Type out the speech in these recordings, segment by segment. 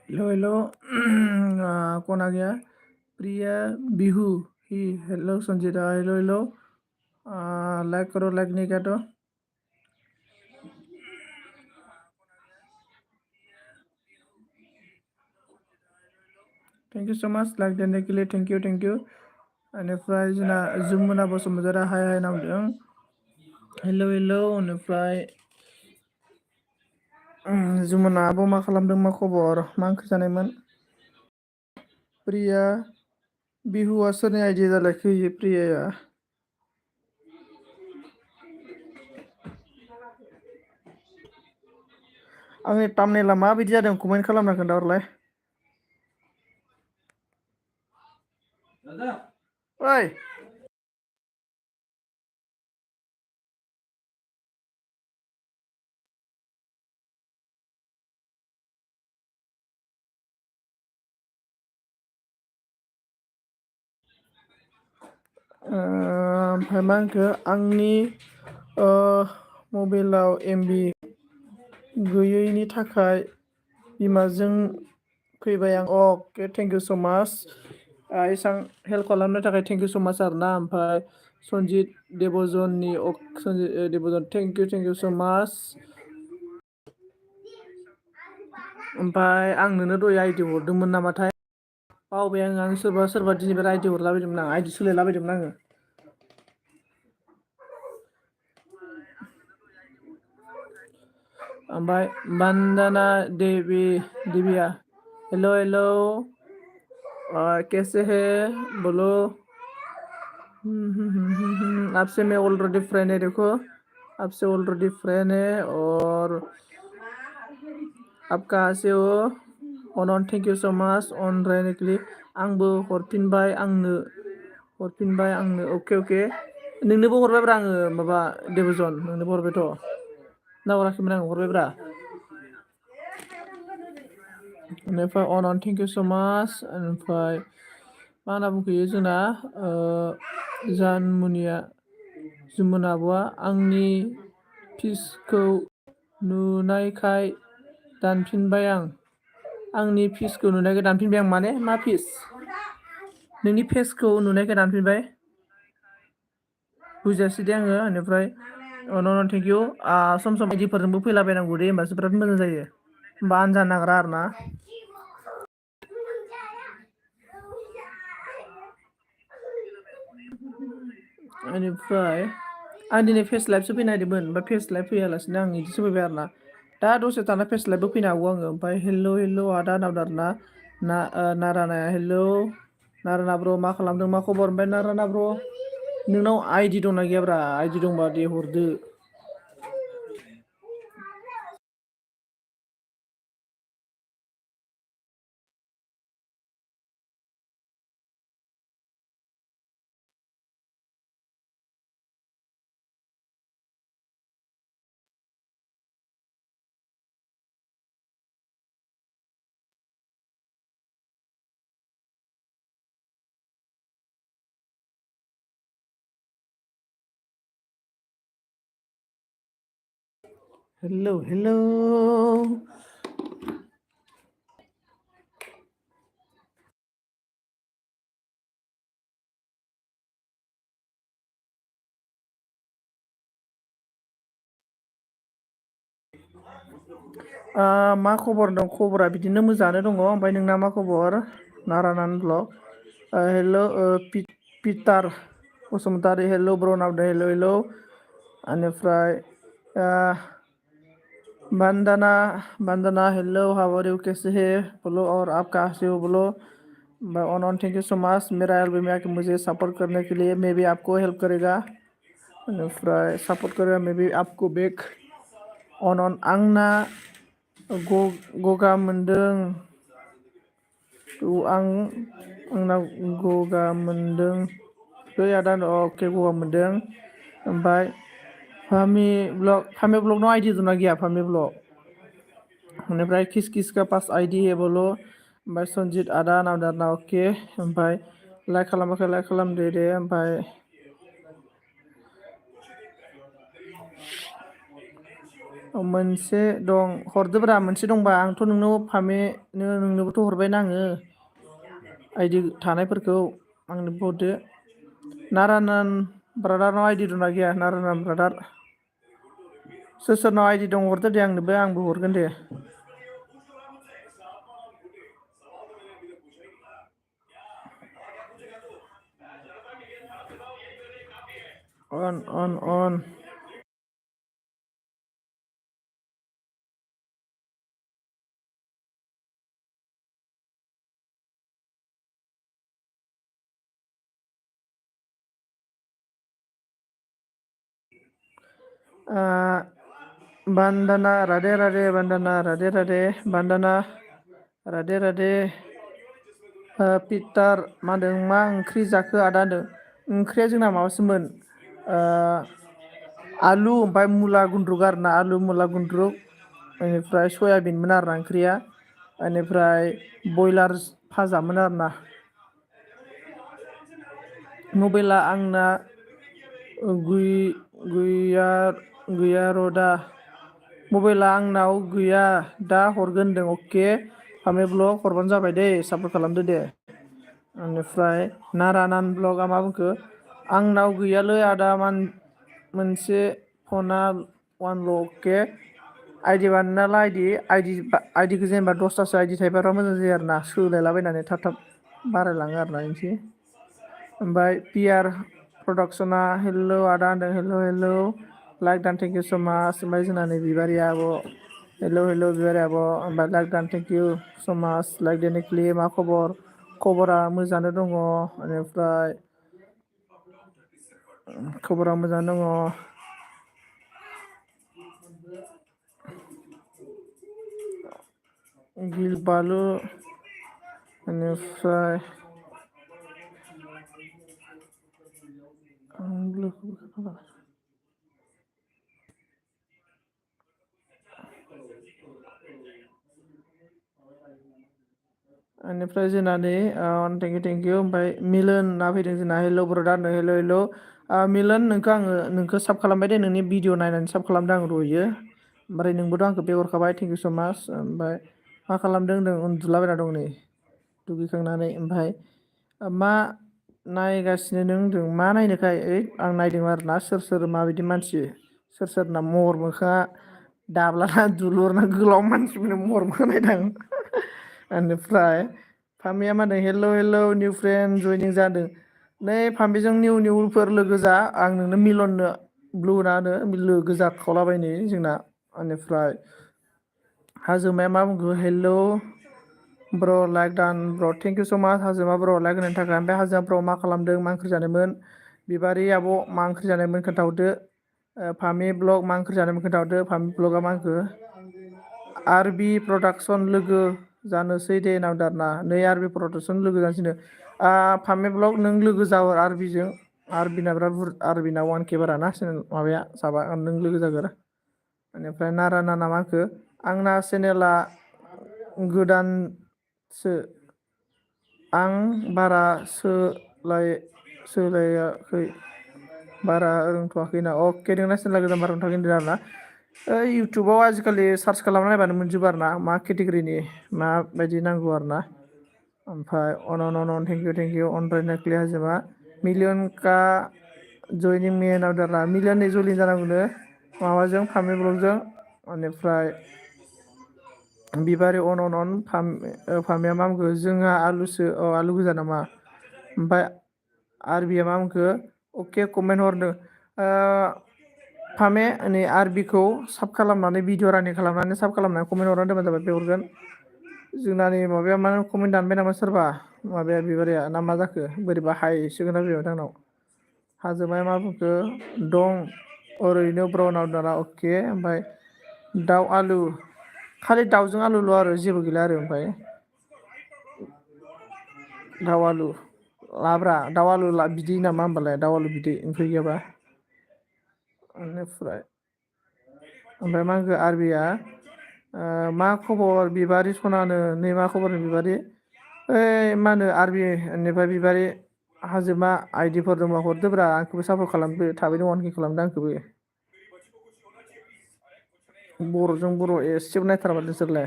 Hello hello कौन आ गया? प्रिया बिहू ही hello Sanjita hello hello like करो लाइक नहीं किया तो thank you so much like देने के लिए थैंक यू बेनिफ्राय जोंना जुमुना बसुमतारा हाय हाय नामदों हेलो हेलो बेनिफ्राय जुमुना आब' मा खालामदों मा खबर मा ओंख्रि जानायमोन प्रिया बिहुआ सोरनि आइडिया जालायखो इयो प्रियाया आंनि टामनेला माबायदि जादों कमेन्ट खालामना खोन्थाहरलाय ओइ ओमफ्राय मा होनखो आंनि मबाइलाव एमबि गैयैनि थाखाय बिमाजों फैबाय आं अके थेंक इउ स' माच एसां हेल्प खालामनो थाखाय थेंक इउ स' माच आरोना ओमफ्राय सनजित देबजननि सनजित देबजन थेंक इउ स' माच ओमफ्राय आं नोंनो दहाय आइडि हरदोंमोन नामाथाय बावबाय आं सोरबा दिनैबो आइडि हरलाबायदोंमोन आं आइडि सोलायलाबायदोंमोन आङो ओमफ्राय बंदना देविया हेलो हेलो कैसे है बोलो आपसे मैं ऑलरेडी फ्रेंड है देखो आपसे ऑलरेडी फ्रेंड है और आप कहाँ से हो अनन थैंक यू सो मच अन रायनो के लिए आंबो हरफिनबाय आंनो अके नोंनोबो हरबायब्रा आङो माबा देबजन नोंनोबो हरबायथ' ना हराखैमोन आं हरबायब्रा बेनिफ्राय अनन थेंक इउ स' माच ओमफ्राय मा होनना बुंखोयो जोंना जानमुनिया जुमुना आब'आ आंनि फिसखौ नुनायखाय दानफिनबाय आं आंनि फिसखौ नुनायखाय दानफिनबाय आं माने मा फिस नोंनि फेसखौ नुनायखाय दानफिनबाय बुजियासै दे आङो बेनिफ्राय न' थेंक इउ सम सम बिदिफोरजोंबो फैलाबायनांगौ दे होमबासो बिराद मोजां जायो होमबा आनजानो नागिरा आरो ना बेनिफ्राय आं दिनै फेस लाइभसो फैनो नागिरदोंमोन ओमफ्राय फेस लाइभ फैयालासिनो आं बिदिसो फैबाय आरो ना दा दसे थाना फेस लाइभबो फैनो हागौ आङो ओमफ्राय हेल' आदा नावदार ना नारानाया हेल' नारायना ब्र मा खालामदों मा खबर ओमफ्राय नारायना ब्र नोंनाव आइडि दंना गैयाब्रा आइडि दंबा दे हरदो हेल' मा खबर दं खबरा बिदिनो मोजाङानो दङ ओमफ्राय नोंना मा खबर नारानान ब्लग हेल' पिटार बसुमतारी हेल' ब्रनावदे हेल' बेनिफ्राय बंदना हेलो हाउ आर यू कैसे है बोलो और आप कहाँ से हो बोलो अनन थैंक यू सो मच मेरा एल्बम है कि मुझे सपोर्ट करने के लिए मैं भी आपको हेल्प करेगा बेनिफ्राय सपोर्ट करेगा मैं भी आपको बैक अनन आंना गगा मोनदों आंना गगा मोनदों बै आदा अके गगा मोनदों ओमफ्राय फामि ब्लगनाव आइडि दंना गैया फामि ब्लग बेनिफ्राय किस किस का पास आइडि है बोलो ओमफ्राय सनजित आदा नावदारना अके ओमफ्राय लाइक खालामाखै लाइक खालामदो दे ओमफ्राय मोनसे दं हरदोब्रा मोनसे दंबा आंथ' नोंनाव नोंनोबोथ' हरबायना आङो आइदि थानायफोरखौ आंनोबो हरदो नारानान ब्रादारनाव आइदि दंना गैया नारानान ब्रादार सोर सोरनाव आइदि दं हरदो दे आंबो हरगोन दे अन बान्दाना राधे राधे बान्दाना राधे राधे बान्दाना राधे राधे पिटार मा होनदों मा ओंख्रि जाखो आदा होनदों ओंख्रिया जोंना माबासोमोन आलु ओमफ्राय मुला गुन्द्रुक आरोना आलु मुला गुन्द्रुक बेनिफ्राय सयाबिनमोन आरोना ओंख्रिया बेनिफ्राय बयलार फाजामोन आरोना मबाइला आंना गैया र'दा मबाइला आंनाव गैया दा हरगोन होनदों अके फामे ब्लग हरबानो जाबाय दे सापर्ट खालामदो दे बेनिफ्राय नारानान ब्लगआ मा बुंखो आंनाव गैयालै आदा मोनसे फना वानल' अके आइदि बानायना ला आइदिखौ जेनेबा दसथासो आइदि थायोबा मोजां जायो आरो ना सोलायलाबायनानै थाब थाब बारायलाङो आरोना बिदि ओमफ्राय पियार प्रडाक्सना हेल' आदा होनदों हेल' लाइक दान थेंक इउ स' माच ओमफ्राय जोंना नै बिबारि आब' हेल' बिबारि आब' ओमफ्राय लाइक दान थेंक इउ स' माच लाइक देनिक्लि मा खबरा मोजाङानो दङ बेनिफ्राय खबरा मोजाङानो दङ गिलबालु बेनिफ्राय बेनिफ्राय जोंना नै थेंक इउ ओमफ्राय मिलन होनना फैदों जोंना हेल' ब्रादार हेल' मिलन नोंखौ साब खालामबाय दे नोंनि भिडिअ नायनानै साब खालामदों आं दहायो ओमफ्राय नोंबोथ' आंखौ पे हरखाबाय थेंक इउ स' माच ओमफ्राय मा खालामदों होनदों उन्दुलाबायना दं नै दुगैखांनानै ओमफ्राय मा नायगासिनो नों होनदों मा नायनोखाय आं नायदों आरोना सोर माबायदि मानसि सोरना महर मोखाङा दाब्ला ना दुलुर ना गोलाव मानसिफोरनि महर मोखां नायदां बेनिफ्राय फामिया मा होनदों हेल' निउ फ्रेन्ड जयनिं जादों नै फामिजों निउफोर लोगो जा आं नोंनो मिलननो ब्लु ना होनो लोगो जाखावलाबायनो जोंना बेनिफ्राय हाजोमाया मा बुंखो हेल' ब्र' लाइक दान ब्र' थेंक इउ स' माच हाजोमा ब्र' लाइक होनायनि थाखाय ओमफ्राय हाजोमा ब्र' मा खालामदों मा ओंख्रि जानायमोन बिबारि आब' मा ओंख्रि जानायमोन खोन्थाहरदो फामि ब्लग मा ओंख्रि जानायमोन खोन्थाहरदो फामि ब्लगआ मा होनखो आर बि प्रडाक्सन लोगो जानोसै दे होनना बुंदों आरोना नै आर बि प्रडाक्सन लोगो जानोसैनो फामि ब्लग नों लोगो जाहर आरबिजों आरबिना बिराद आरबिना 1K बाराना माबाया साबा नों लोगो जागोर बेनिफ्राय नारा नाना मा होनखो आंना चेनेला गोदानसो आं बारा सोलायाखै बारा रोंथ'वाखैना अके नोंना चेनेला गोदान बारा रोंथ'वाखै होनदों आरोना इउटुबाव आजिखालि सार्च खालामना नायबानो मोनजोबो आरो ना मा केटेगरिनि माबायदि नांगौ आरो ना ओमफ्राय अन थेंक इउ अनरायना क्लियार हाजोमा मिलियनका जयनिं मे होनना बुंदों आरोना मिलियन जयनिं जानांगौनो माबाजों फामि ब्लगजों बेनिफ्राय बिबारि अन फामिया मा बुंखो जोंहा आलुसो आलु गोजा नामा ओमफ्राय आरबिया मा बुंखो अके कमेन्ट हरदों फामे नै आरबिखौ साब खालामनानै भिडिअ रानिं खालामनानै साब खालामनानै कमेन्ट हरनानै दोनबानो जाबाय पे हरगोन जोंना नै माबाया मा कमेन्ट दानबाय नामा सोरबा माबाया बिबारिया ना मा जाखो बोरैबा हायसोगोन ना फैबाय आंनाव हाजोमाया मा बुंखो दं ओरैनो ब्राउन आउटारा अके ओमफ्राय दाउ आलु खालि दाउजों आलुल' आरो जेबो गैला आरो ओमफ्राय दाउ आलु लाब्रा दाउ आलु बिदै नामा होमबालाय दाउ आलु बिदै ओंख्रि गैयाबा बेनिफ्राय मा होनखो आरबिया मा खबर बिबारि सनानो नै मा खबर बिबारि मा होनो आरबि बेनिफ्राय बिबारि हाजोमा आइदिफोर दंबा हरदोब्रा आंखौबो सापर्ट खालामदो थाबैनो 1K खालामदो आंखौबो बर'जों बर' एसेबो नायथाराबा नोंसोरलाय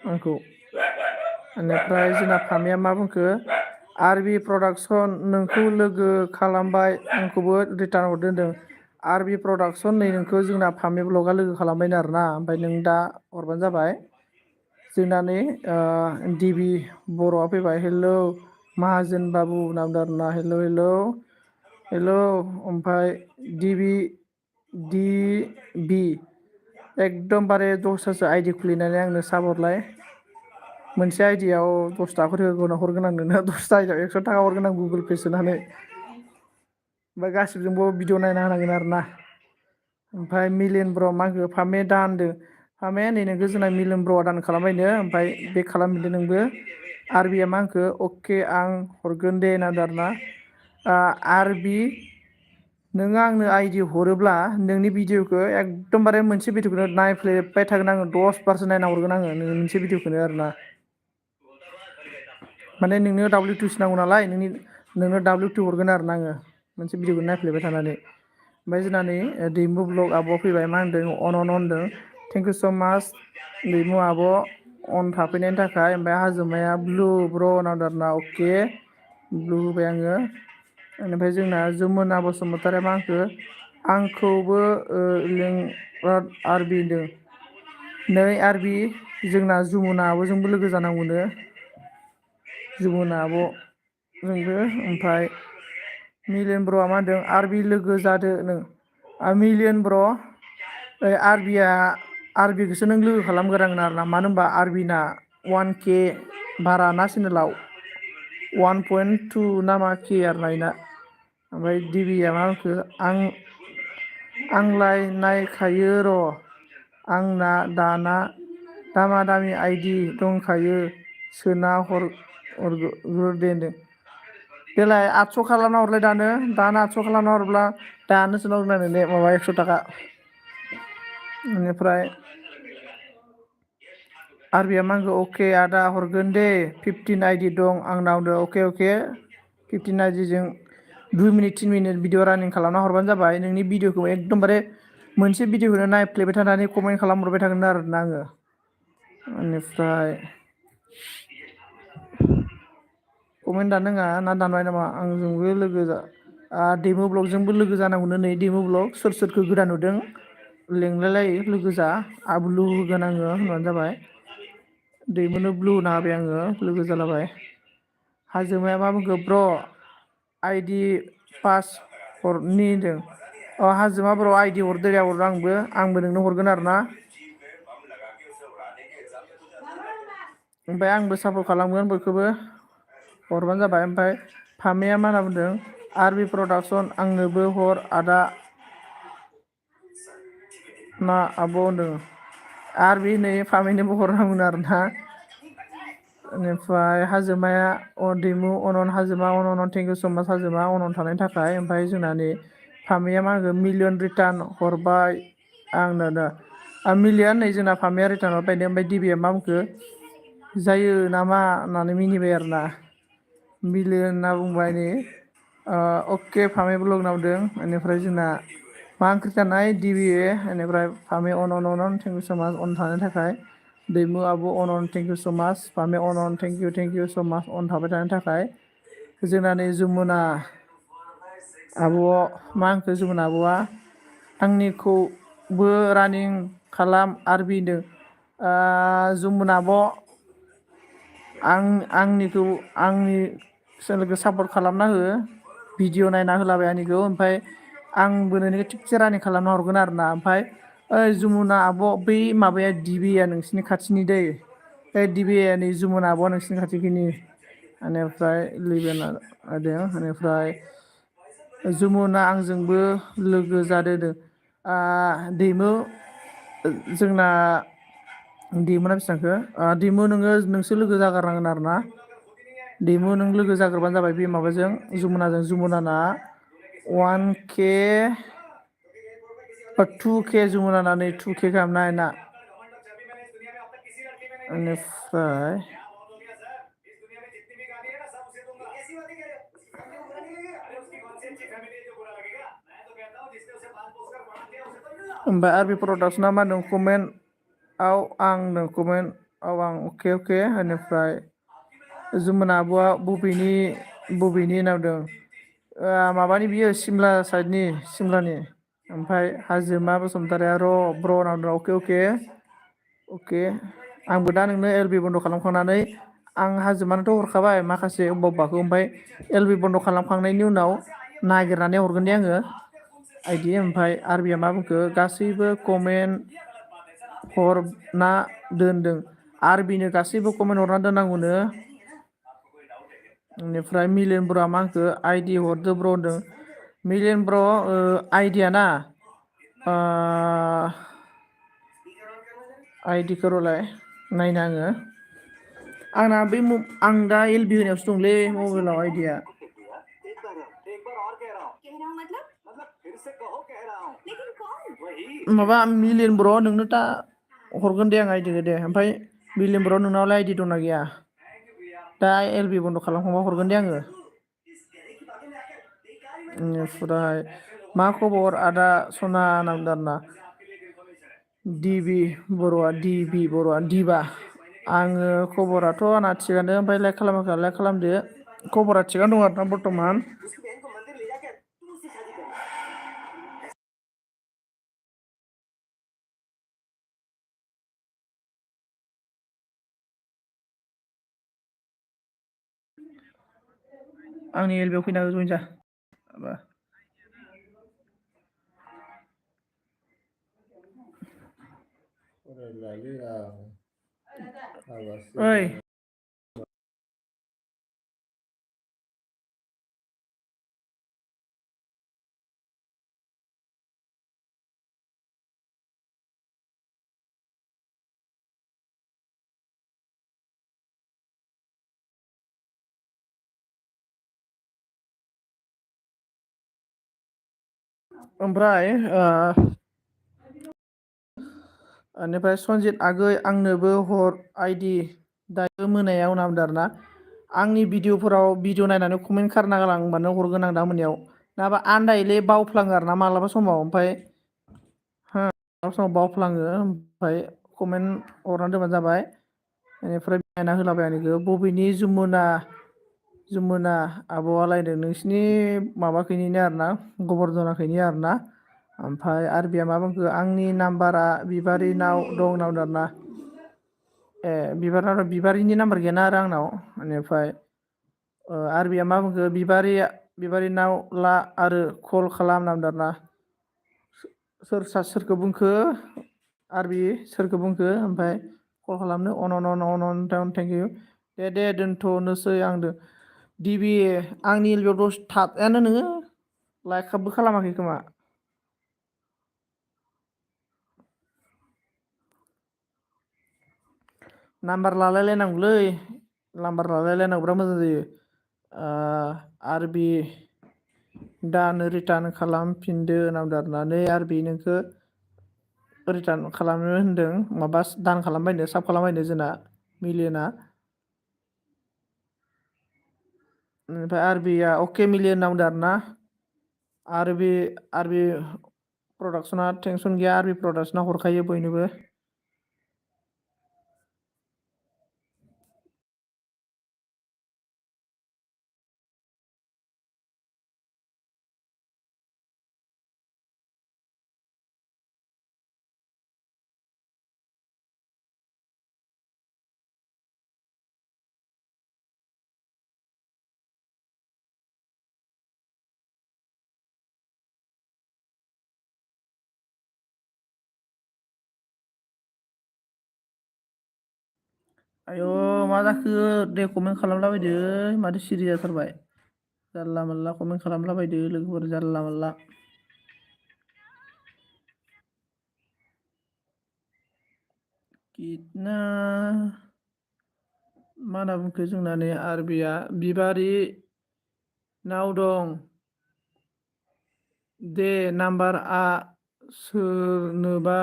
आंखौ बेनिफ्राय जोंना फामिया मा बुंखो आर बि प्रडाक्सन नोंखौ लोगो खालामबाय आंखौबो रिटार्न हरदो होनदों आर बि प्रडाक्सन नै नोंखौ जोंना फामि ब्लगआ लोगो खालामबायनो आरोना ओमफ्राय नों दा हरबानो जाबाय जोंना नै डिबि बर'आ फैबाय हेलौ माहाजोन बाबु होनना बुंदों आरोना हेलौ हेलौ हेलौ ओमफ्राय डि बि एकदमबारे दस्रासो आइदि खुलिनानै आंनो साब हरलाय मोनसे आइडियाव 10 थाखाफोर हरगोन आं नोंनो 10 आइडियाव 100 थाखा हरगोन आं गुगोल पे सोनानै ओमफ्राय गासिबजोंबो भिडिअ नायना होनांगोन आरोना ओमफ्राय मिलियन ब्र' मा होनखो फामे दा होनदों फामे नै नोंखौ जोंना मिलियन ब्र'आ दान खालामबायनो ओमफ्राय बे खालामफिनदो नोंबो आर बिआ मा होनखो अके आं हरगोन दे होनना बुंदों आरोना आर बि नोङो आंनो आइडि हरोब्ला नोंनि भिडिअखौ एकदमबारे मोनसे भिडिअखौनो नायफ्लेबाय थागोन आङो 10 बारसो नायना हरगोन आङो नों मोनसे भिडिअखौनो आरोना माने नोंनो WTC नांगौ नालाय नोंनो WT हरगोन आरोना आङो मोनसे भिडिअखौ नायफ्लेबाय थानानै ओमफ्राय जोंना नै दैमु ब्लग आब'आ फैबाय मा होनदों अन होनदों थेंक इउ स' माच दैमु आब' अन थाफैनायनि थाखाय ओमफ्राय हाजोमाया ब्लु ब्र' होनना बुंदों आरोना अके ब्लु होबाय आङो बेनिफ्राय जोंना जमुना बसुमतारी मा होनखो आंखौबो लेंहर आरबि होनदों नै आरबि जोंना जमुना आब'जोंबो लोगो जानांगौनो जमुना आब'जोंबो ओमफ्राय मिलियन ब्र'आ मा होनदों आरबि लोगो जादो नों मिलियन ब्र' आरबिखौसो नों लोगो खालामग्रोनांगोन आरोना मानो होनबा आरबिना 1K बारा ना चेनेलाव 1.2 ना मा के आरोना इना ओमफ्राय दिबिया मा होनखो आंलाय नायखायो र' आंना दामा दामि आइदि दंखायो सोना हरग्रो दे होनदों देलाय 800 खालामना हरलाय दानो 800 खालामना हरब्ला दानो सोना हरगोन आं नोंनो माबा 100 थाखा बेनिफ्राय आरबिया मा होनखो अके आदा हरगोन दे 15 आइडि दं आंनावनो अके 15 आइडिजों 2 मिनिट 3 मिनिट भिडिअ रानिं खालामना हरबानो जाबाय नोंनि भिडिअखौ एकदमबारे मोनसे भिडिअखौनो नायफ्लेबाय थानानै कमेन्ट खालामहरबाय थागोन आरोना आङो बेनिफ्राय कमेन्ट दाननाङा ना दानबाय नामा आंजोंबो लोगो दैमु ब्लगजोंबो लोगो जानांगौनो नै दैमु ब्लग सोरखौ गोदान नुदों लेंलायलायो लोगो जा ब्लु होगोन आङो होनबानो जाबाय दैमुनो ब्लु होना होबाय आङो लोगो जालाबाय हाजोमाया मा बुंखो ब्र' आइदि पास हरनि होनदों हाजोमा बर' आइदि हरदो दे आंबो नोंनो हरगोन आरोना ओमफ्राय आंबो सापर्ट खालामगोन बयखौबो हरबानो जाबाय ओमफ्राय फामेया मा होनना बुंदों आरबि प्रडाक्सन आंनोबो हर आदा ना आब' होनदों आरबि नै फामिनोबो हरनांगौनो आरोना बेनिफ्राय हाजोमाया दैमु अनन हाजोमा अनन थेंक इउ स' माच हाजोमा अनन थानायनि थाखाय ओमफ्राय जोंना नै फामिया मा होनगोन मिलियन रिटार्न हरबाय आंनो दा मिलियन नै जोंना फामिया रिटार्न हरबाय ओमफ्राय दिबिया मा बुंखो जायो नामा होननानै मिनिबाय आरोना मिलियन होनना बुंबाय नै अके फामे ब्लग होनना बुंदों बेनिफ्राय जोंना मा ओंख्रि जानाय डिबिए बेनिफ्राय फामे अन थेंक इउ स' माच अन थानायनि थाखाय दैमु आब' अनन थेंक इउ स' माच फामे अनन थेंक इउ स' माच अन थाबाय थानायनि थाखाय जोंना नै जमुना आब' मा होनखो जमुना आब'आ आंनिखौबो रानिं खालाम आरबि होनदों जमुना आब' आंनि चेनेलखौ सापर्ट खालामना हो भिडिअ नायना होलाबाय आंनिखौ ओमफ्राय आंबो नोंनिखौ थिगसे रानिं खालामना हरगोन आरोना ओमफ्राय ओइ जमुना आब' बै माबाया डिबिया नोंसिनि खाथिनि दै बे डिबिया नै जमुना आब'आ नोंसिनि खाथिखिनि बेनिफ्राय लिबेन होदों बेनिफ्राय जमुना आंजोंबो लोगो जादों दैमु जोंना दैमुना बेसेबांखो दैमु नोंसो लोगो जागारनांगोन आरोना दैमु नों लोगो जाग्रोबानो जाबाय बे माबाजों जमुनाना 1K 2K जमुनाना नै 2K गाहाम नायना बेनिफ्राय ओमफ्राय आरबि प्रडाक्सना मा होनदों कमेन्टआव आं होनदों कमेन्टआव आं अके अके बेनिफ्राय जुमुना आब'आ बबेनि होनना बुंदों माबानि बियो सिमला साइडनि सिमलानि ओमफ्राय हाजोमा बसुमतारी र' ब्र' होनना बुंदों अके अके अके आंबो दा नोंनो एलबि बन्द' खालामखांनानै आं हाजोमानोथ' हरखाबाय माखासे अबेबा अबेबाखौ ओमफ्राय एलबि बन्द' खालामखांनायनि उनाव नागिरनानै हरगोन दे आङो आइदि ओमफ्राय आरबिया मा बुंखो गासैबो कमेन्ट हरना दोनदों आरबिनो गासैबो कमेन्ट हरना दोननांगौनो बेनिफ्राय मिलिन ब्र'आ मा होनखो आइदि हरदो ब्र' होनदों मिलियन ब्र' आइदिया ना आइदिखौ र'लाय नायनो आङो आंना बै आं दा एलबि होनायावसो दंलै मबाइलाव आइदिया माबा मिलियन ब्र' नोंनो दा हरगोन दे आं आइदिखौ दे ओमफ्राय मिलियन ब्र' नोंनावलाय आइदि दंना गैया दा एलबि बन्द' खालामखांबा हरगोन दे आङो बेनिफ्राय मा खबर आदा सना नामदारना डिबि बर'आ दिबा आङो खबराथ' आंना थिगानो ओमफ्राय लाइक खालामाखै लाइक खालामदो खबरा थिगानो दं आरोना बर्थमान आंनि एलबियाव फैना जइन जा माबा ओइ ओमफ्राय बेनिफ्राय सनजित आगै आंनोबो हर आइदि दायो मोनायाव नामदो आरोना आंनि भिडिअ नायनानै कमेन्ट खारना गालांबानो हरगोन आं दा मोनायाव नङाबा आन्दायलै बावफ्लाङो आरोना मालाबा समाव ओमफ्राय मालाबा समाव बावफ्लाङो ओमफ्राय कमेन्ट हरनानै दोनबानो जाबाय बेनिफ्राय बायना होलाबाय बबेनि जुमुना आब'आलायनो नोंसिनि माबाखैनिनो आरोना गबर्धनाखैनि आरोना ओमफ्राय आरबिया मा बुंखो आंनि नाम्बारा बिबारिनाव दं होनना बुंदों आरोना बिबारिनि नाम्बार गैयाना आरो आंनाव बेनिफ्राय आरबिया मा बुंखो बिबारिनाव ला आरो कल खालाम होनना बुंदों आरोना सोरखौ बुंखो आरबि सोरखौ बुंखो ओमफ्राय कल खालामनो अन थेंक इउ दे दोनथ'नोसै आंदो डिबि आंनि एलबियाव थाबायानो नोङो लाइकआबो खालामाखै खोमा नाम्बार लालायलायनांगौलै नाम्बार लालायलायनांगौब्रा मोजां जायो आरबि दानो रिटार्न खालामफिनदो होनना बुंदों आरोना नै आरबि नोंखौ रिटार्न खालामनो होनदों माबा दान खालामबायनो साब खालामबायनो जोंना मिलियना ओमफ्राय आरबिआ अके मिलियन होनना बुंदों आरोना आरबि प्रडाक्सना टेनसन गैया आरबि प्रडाक्सना हरखायो बयनोबो आय' मा जाखो दे कमेन्ट खालामलाबायदो माथो सिरि जाथारबाय जानला मोनला कमेन्ट खालामलाबायदो लोगोफोर जानला मोनला कितना मा होनना बुंखो जोंना नै आरबिया बिबारिनाव दं दे नाम्बारआ सोरनोबा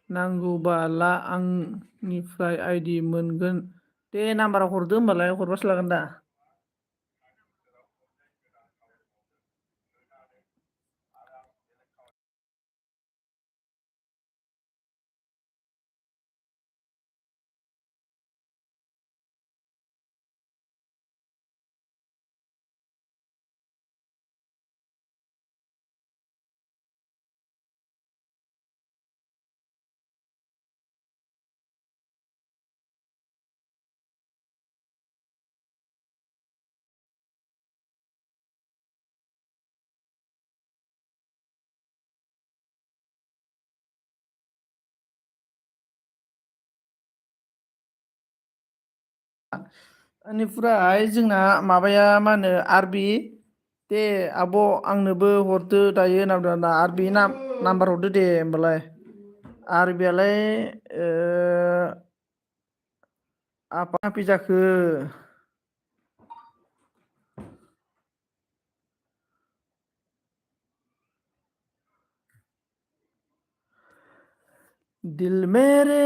नांगौबा ला आंनिफ्राय आइदि मोनगोन दे नाम्बारा हरदो होमबालाय हरबासो लागोन दा बेनिफ्राय जोंना माबाया मा होनो आरबि दे आब' आंनोबो हरदो दायो होनना आरबि नाम्बार हरदो दे होमबालाय आरबियालाय आपा आपि जाखो दिल मेरे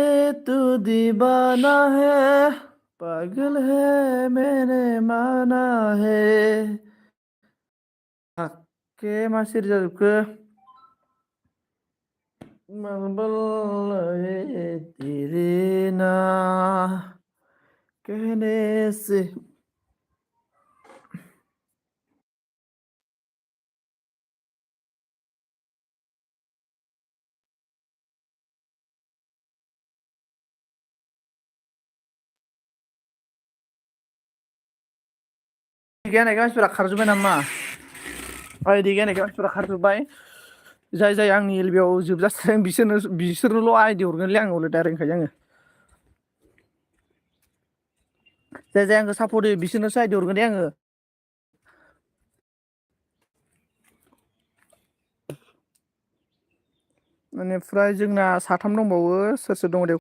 तू दीवाना है पागल है मैंने माना है के मा सिरि जाजोबखो मालबल तेरे ना कहने से गैयानायखाय मानसिफोरा खारजोब्बाय नामा आइदि गैयानायखाय मानसिफोरा खारजोब्बाय जाय जाय आंनि एलबियाव जोबजासिगोन बिसोरनोल' आइदि हरगोनलै आङो हले डाइरेक्ट होनखायो आङो जाय जाय आंखौ सापर्ट होयो बिसोरनोसो आइदि हरगोन दे आङो बेनिफ्राय जोंना साथाम दंबावो सोर सोर दङ दे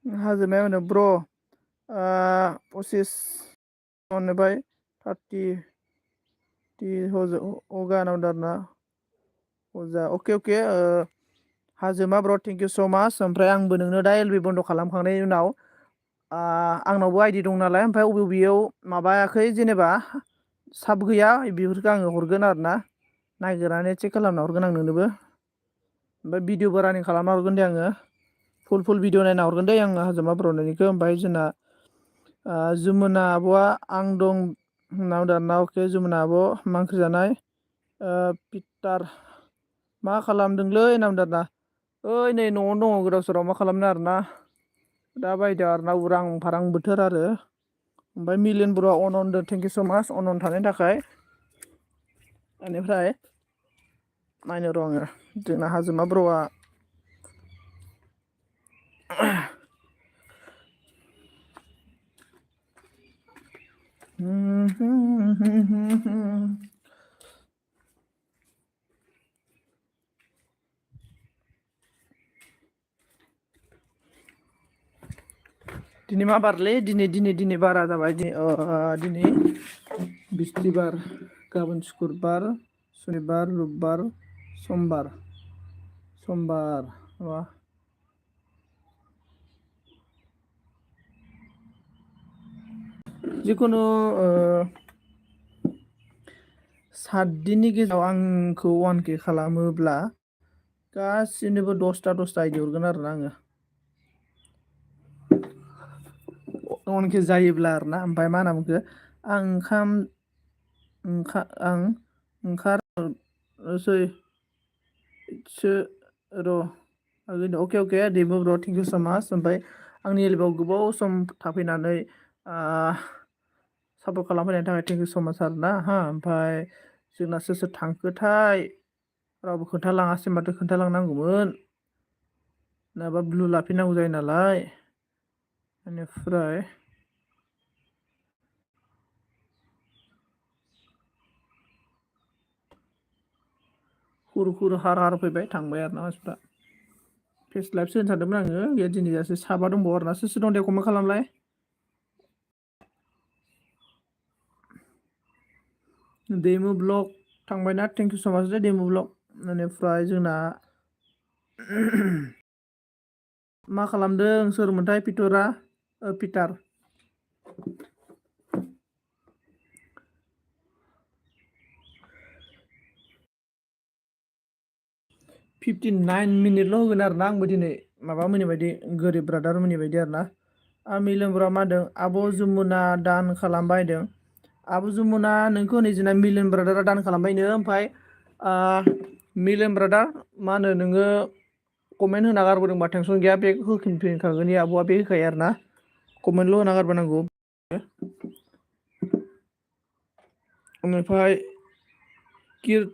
हाजोमाया होनो ब्र पसिस होनबाय 30 हगानाव अजा अके हाजोमा ब्र थेंक इउ स' माच ओमफ्राय आंबो नोंनो दा एलबि बन्द' खालामखांनायनि उनाव आंनावबो आइडि दं नालाय ओमफ्राय बबे बबेयाव माबायाखै जेनेबा साब गैया बेफोरखौ आङो हरगोन आरोना नायगिरनानै चेक खालामना हरगोन आं नोंनोबो ओमफ्राय भिडिअबो रानिं खालामना हरगोन दे आङो फुल भिडिअ नायना हरगोन दे आङो हाजोमा ब्रनिखौ ओमफ्राय जोंना जुमुना आब'आ आं दं होनना बुंदों आरोना अके जुमुना आब' मा ओंख्रि जानाय पिटार मा खालामदोंलै होनना बुंदों आरोना ओइ नै न'आवनो दङ गोदाव सोराव मा खालामनो आरोना दा बायदियाव आरोना उरां फारां बोथोर आरो ओमफ्राय मिलियन बरुवा अन थेंक इउ स' माच अन थानायनि थाखाय बेनिफ्राय नायनो र' आङो जोंना हाजोमा ब्र'आ दिनै मा बारलै दिनै बारा जाबाय दिनै बिस्थिबार गाबोन सुक्रुबार सनिबार रबिबार समबार माबा जिखुनु 7 दिननि गेजेराव आंखौ 1K खालामोब्ला गासिनोबो 10ता आइडि हरगोन आरोना आङो 1K जायोब्ला आरोना ओमफ्राय मा होनना बुंखो आं ओंखारसै अके दैमु ब्र थेंक इउ स' माच ओमफ्राय आंनि एलबआव गोबाव सम थाफैनानै सापर्ट खालामफैनायनि थाखाय थेंक इउ स' माच आरोना ओमफ्राय जोंना सोर सोर थांखोथाय रावबो खोन्थालाङासै माथो खोन्थालांनांगौमोन नङाबा ब्लु लाफिननांगौ जायो नालाय बेनिफ्राय हुर हार फैबाय थांबाय आरोना मानसिफ्रा फेस लाइभ होनो सानदोंमोन आङो गैया दिनै जासो 7 दंबावो आरोना सोर दं दे कमेन्ट खालामलाय दैमु ब्लग थांबायना थेंक इउ स' माच दे दैमु ब्लग बेनिफ्राय जोंना मा खालामदों सोरमोनथाय पिटार 59 मिनिटल' होगोन आरोना आंबो दिनै माबामोननि बायदि गोरिब ब्रादारमोननि बायदि आरोना मिलोनब्रा मा होनदों आब' जुमुना दान खालामबाय होनदों आब' जुमुना नोंखौ नै जोंना मिलियन ब्रादारा दान खालामबायनो ओमफ्राय मिलियन ब्रादार मा होनो नोङो कमेन्ट होना गारबोदोंबा टेनसन गैया बे होफिनखागोन आब'आ बे होखायो आरोना कमेन्टल' होना गारबोनांगौ बेनिफ्राय किर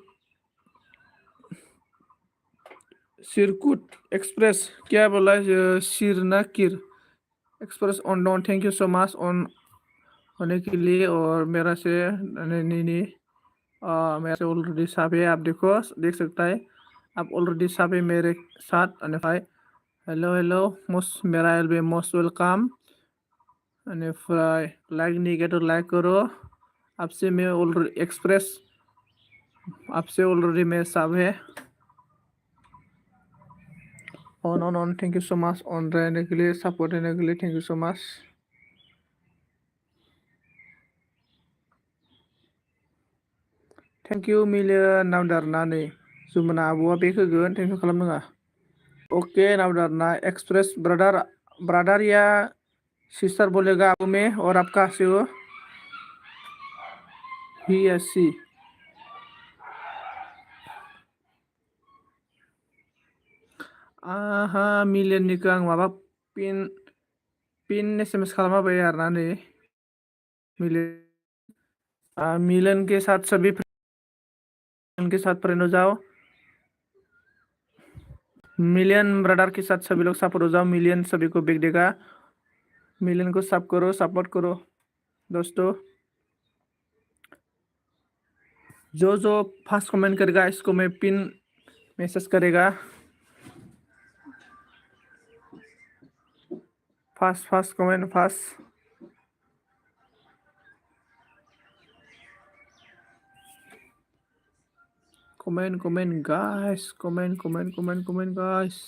सिरकुट एक्सप्रेस क्या बोला सिर ना किर एक्सप्रेस ऑन डॉन थैंक यू सो मच ऑन होने के लिए और मेरा से नहीं नहीं मेरे से ऑलरेडी सब है आप देखो देख सकता है आप ऑलरेडी सब है मेरे साथ अनिफ्राय हेलो हेलो मोस्ट मेरा एल बी मोस्ट वेलकम अनिफ्राय लाइक नहीं किया तो लाइक करो आपसे मैं ऑलरेडी एक्सप्रेस आपसे ऑलरेडी मैं सब है on thank you so much on रहने के लिए सपोर्ट देने के लिए thank you so much thank you million नावदारनानै जुमना आब'आ बे होगोन थेंक इउ खालामनाङा ओके नावदारना एक्सप्रेस ब्रदर या सिस्टर बोलेगा आप में और आप कहाँ से हो ही या सी आहा मिलियननिखौ आं माबा पिन एस एम एस खालामना होबाय आरोना नै मिलन के साथ सभी उनके साथ फ्रेंड हो जाओ मिलियन ब्रदर के साथ सभी लोग सपोर्ट हो जाओ मिलियन सभी को बिग देगा मिलियन को सब करो सपोर्ट करो दोस्तों जो फर्स्ट कमेंट करेगा इसको मैं पिन मैसेज करेगा first comment first comment guys comment guys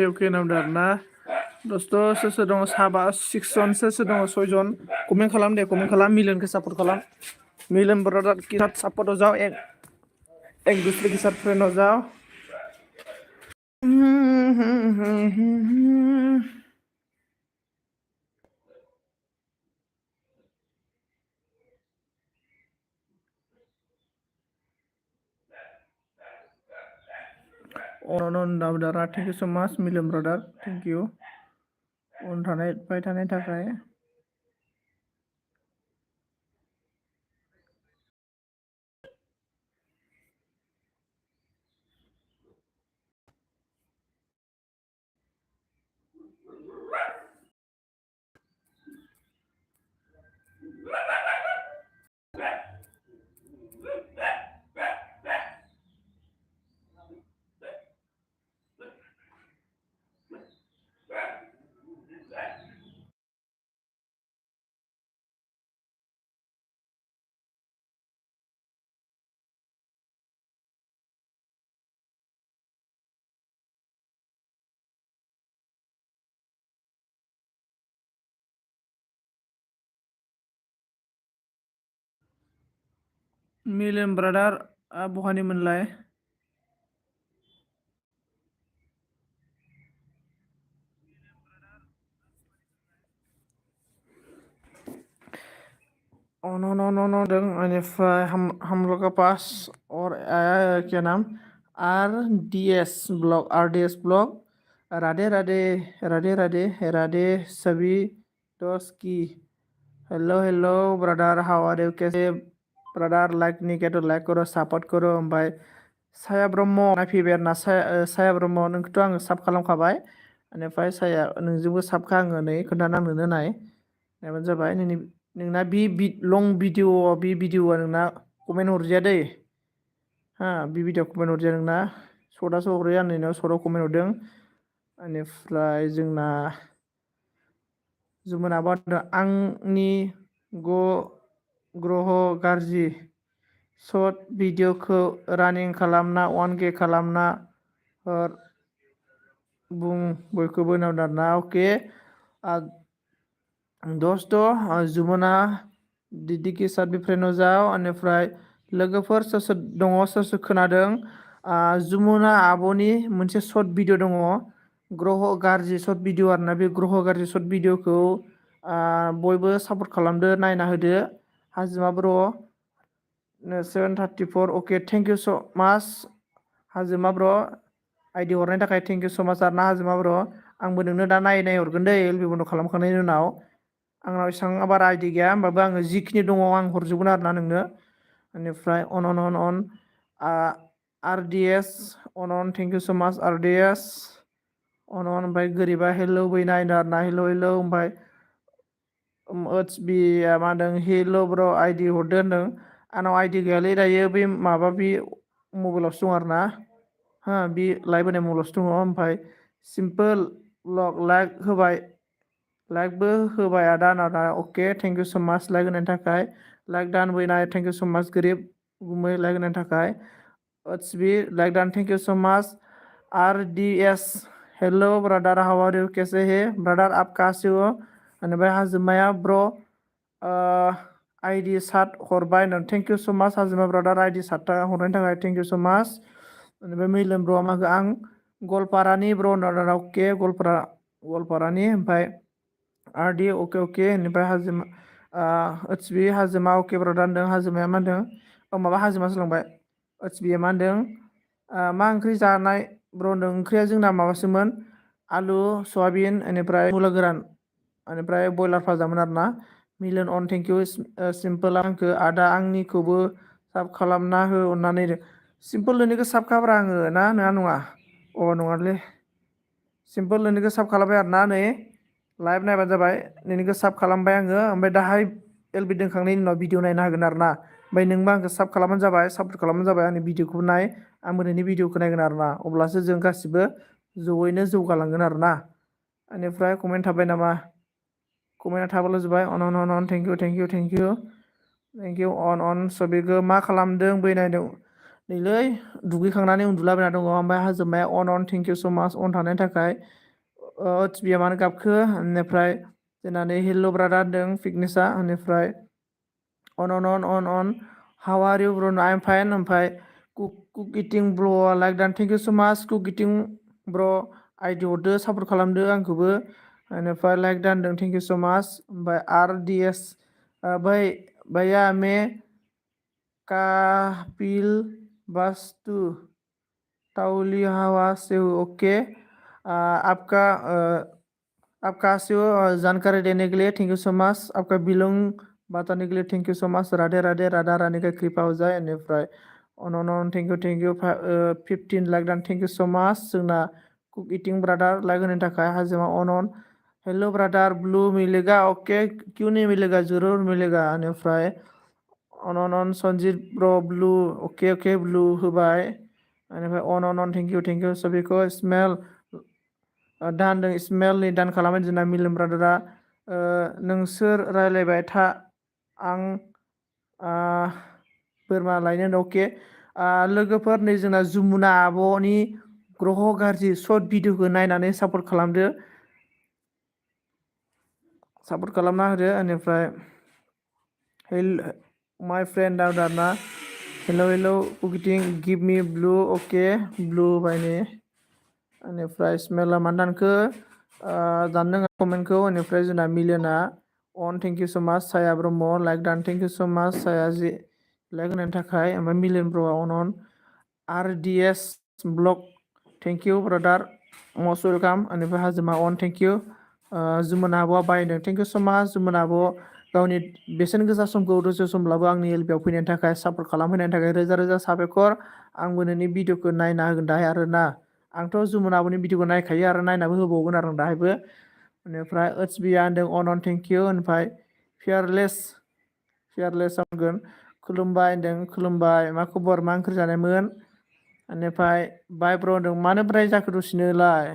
okay नावदारना दोस्तों सोर दङ साबा 6 जन सोर दङ 6 जन कमेंट खालाम दे कमेंट खालाम मिलन के सपोर्ट खालाम मिलन ब्रदर के साथ सपोर्ट हो जाओ एक दूसरे के साथ फ्रेंड हो जाओ अन नावदारा thank you so much Milan brother thank you उन थानाय थाखाय मिलन ब्रदर बहानि मोनलाय नो दं बेनिफ्राय हम लोग का पास और क्या नाम R D S blog Radhe Radhe Radhe Radhe Radhe सभी दोस्त की hello brother how are you कैसे ब्रदर लाइक नहीं किया तो लाइक करो सपोर्ट करो ओमफ्राय साया ब्रह्म नायफैबाय आरोना साया ब्रह्म नोंखौथ' आङो साब खालामखाबाय बेनिफ्राय साया नोंजोंबो साबखा आङो नै खोन्थाना नोंनो नाय नायबानो जाबाय नोंना बे लं भिडिअ बे भिडिअआ नोंना कमेन्ट हरजाया दै हा बे भिडिअ कमेन्ट हरजाया नोंना सर्टआसो हरजाया आं नोंनाव सर्टआव कमेन्ट हरदों बेनिफ्राय जोंना जुमोनाबा आंनि ग्रह गाज्रि सर्ट भिडिअखौ रानिं खालामना 1K खालामना हर बुं बयखौबो नावदारना अके दोस्तों जुमोना दीदी के साथ भी फ्रेंड हो जाओ बेनिफ्राय लोगोफोर सोर दङ सोर खोनादों जुमुना आब'नि मोनसे सर्ट भिडिअ दङ ग्रह गाज्रि सर्ट भिडिअ आरोना बे ग्रह गाज्रि सर्ट भिडिअखौ बयबो सापर्ट खालामदो नायना होदो हाजिमा ब्र 734 अके थेंक इउ स' माच हाजोमा ब्र' आइडि हरनायनि थाखाय थेंक इउ स' माच आरोना हाजोमा ब्र' आंबो नोंनो दा नायै हरगोन दै एल बि बन्द' खालामखांनायनि उनाव आंनाव एसेबां बारा आइडि गैया होमबाबो आङो जिखिनि दङ आं हरजोबगोन आरोना नोंनो बेनिफ्राय अन आर डि एस अन thank you so' much R D S अन ओमफ्राय गोरिबा हेलौ बै नायनो आरोना हेलौ हेलौ ओमफ्राय ओइस बि मा होनदों हेल' ब्र' आइडि हरदो होनदों आंनाव आइडि गैयालै दायो बे माबा बे मबाइलावसो दं आरोना हा बे लाइभ होनाय मबाइलावसो दङ ओमफ्राय सिम्पोल लाइक होबाय लाइकबो होबाय आदा आंनाव अके थेंक इउ स' माच लाइक होनायनि थाखाय लाइक दानबोनाय थेंक इउ स' माच गोरिब गुमै लाइक होनायनि थाखाय ओइस बि लाइक दान thank you so' much R D S hello' brother how are you कैसे है ब्रादार आप कहाँ से हो बेनिफ्राय हाजोमाया ब्र' आइडि सात हरबाय नों थेंक इउ स' माच हाजोमा ब्रादार आइडि सातथा हरनायनि थाखाय थेंक इउ स' माच बेनिफ्राय मैलोम ब्र'आ माखो आं गवालपारानि ब्र' अके गवालपारानि ओमफ्राय आर डि अके अके बेनिफ्राय हाजोमा ओइस बि हाजोमा अके ब्रादार होनदों हाजोमाया मा होनदों माबा हाजोमासो लांबाय ओइस बिआ मा होनदों मा ओंख्रि जानाय ब्र' होनदों ओंख्रिया जोंना माबासोमोन आलु सयाबिन बेनिफ्राय मुला गोरान बेनिफ्राय बयलार फाजामोन आरोना मिलियन अन थेंक इउ सिम्पोल आंखो आदा आंनिखौबो साब खालामना हो अननानै सिम्पोल नोंनिखौ साब खालामब्रा आङो ना नङा नङा नङालै सिम्पोल नोंनिखौ साब खालामबाय आरोना नै लाइभ नायबानो जाबाय नोंनिखौ साब खालामबाय आङो ओमफ्राय दाहाय एल बि दोनखांनायनि उनाव भिडिअ नायनो हागोन आरोना ओमफ्राय नोंबो आंखौ साब खालामबानो जाबाय सापर्ट खालामबानो जाबाय आंनि भिडिअखौ नाय आंबो नोंनि भिडिअखौ नायगोन आरोना अब्लासो जों गासिबो जयैनो जौगालांगोन आरोना बेनिफ्राय कमेन्ट थाबाय नामा कमेन्टआ थाबाल' जोब्बाय अन thank you thank you thank you thank you अन सबिखौ मा खालामदों बै नायदों नैलै दुगैखांनानै उन्दुलाबायना दङ ओमफ्राय हाजोमाया अन थेंक इउ स' माच अन थानायनि थाखाय बिया मानो गाबखो बेनिफ्राय जोंनानै हेल' ब्रादार होनदों फिटनेसा बेनिफ्राय अन हाउ आर इउ ब्र' आइ एम फाइन ओमफ्राय कुक इटिं ब्र' लाइक दान थेंक इउ स' माच कुक इटिं ब्र' आइडि हरदो सापर्ट खालामदो आंखौबो बेनिफ्राय लाइक दानदों थेंक इउ स' माच ओमफ्राय आर डि एस बै भैया मे कापिल वास्तु ताउली हवा से ओके आपका आपका से जानकारी देने के लिए थैंक यू सो मच आपका बिलोंग बताने के लिए thank you so much Radhe Radhe Radha Rani का कृपा हो जाए बेनिफ्राय अन थेंक इउ 15 लाइक दान थेंक इउ सो मच जोंना कुक इटिं ब्रादार लाइक होनो थाखाय हाजिमा अन हेलो ब्रादार ब्लू मिलेगा ओके क्यों नहीं मिलेगा जरूर मिलेगा बेनिफ्राय अन सनजित ब्र ब्लू अके अके ब्लू होबाय बेनिफ्राय अन थेंक इउ सबिखौ स्मेल दान स्मेलनि दान खालामबाय जोंना मिलियन ब्रादारा नोंसोर रायलायबाय था आं बोरमा लायनो अके लोगोफोर नै जोंना जुमुना आब'नि ग्रह गाज्रि सर्ट भिडिअखौ नायनानै सापर्ट खालामदो सापर्ट खालामना होदो बेनिफ्राय माय फ्रेन्ड दाना हेल' हेल' कुकिं गिभ मी ब्लु अके ब्लु बायनि बेनिफ्राय स्मेला मानो दानखो दानदों कमेन्टखौ बेनिफ्राय जोंना मिलियना अन थेंक इउ स' माच साया ब्रह्म लाइक दान थेंक इउ स' माच साया जि लाइक होनायनि थाखाय ओमफ्राय मिलियन ब्र'आ अन R D S blog thank you brother most welcome बेनिफ्राय हाजोमा अन थेंक इउ जुमुना आब'आ बायदों थेंक इउ स' माच जुमुना आब' गावनि बेसेन गोसा समखौ दसे समब्लाबो आंनि एलबिआव फैनायनि थाखाय सापर्ट खालामफैनायनि थाखाय रोजा रोजा साबायखर आंबो नोंनि भिडिअखौ नायना होगोन दाहाय आरोना आंथ' जुमुना आब'नि भिडिअखौ नायखायो आरो नायनाबो होबावगोन आरो दाहायबो बेनिफ्राय ओइस बिआ होनदों अन थेंक इउ ओमफ्राय फियारलेस होनगोन खुलुमबाय होनदों खुलुमबाय मा खबर मा ओंख्रि जानायमोन बेनिफ्राय बाय ब्र' होनदों मानो ब्राय जाखो दसेनोलाय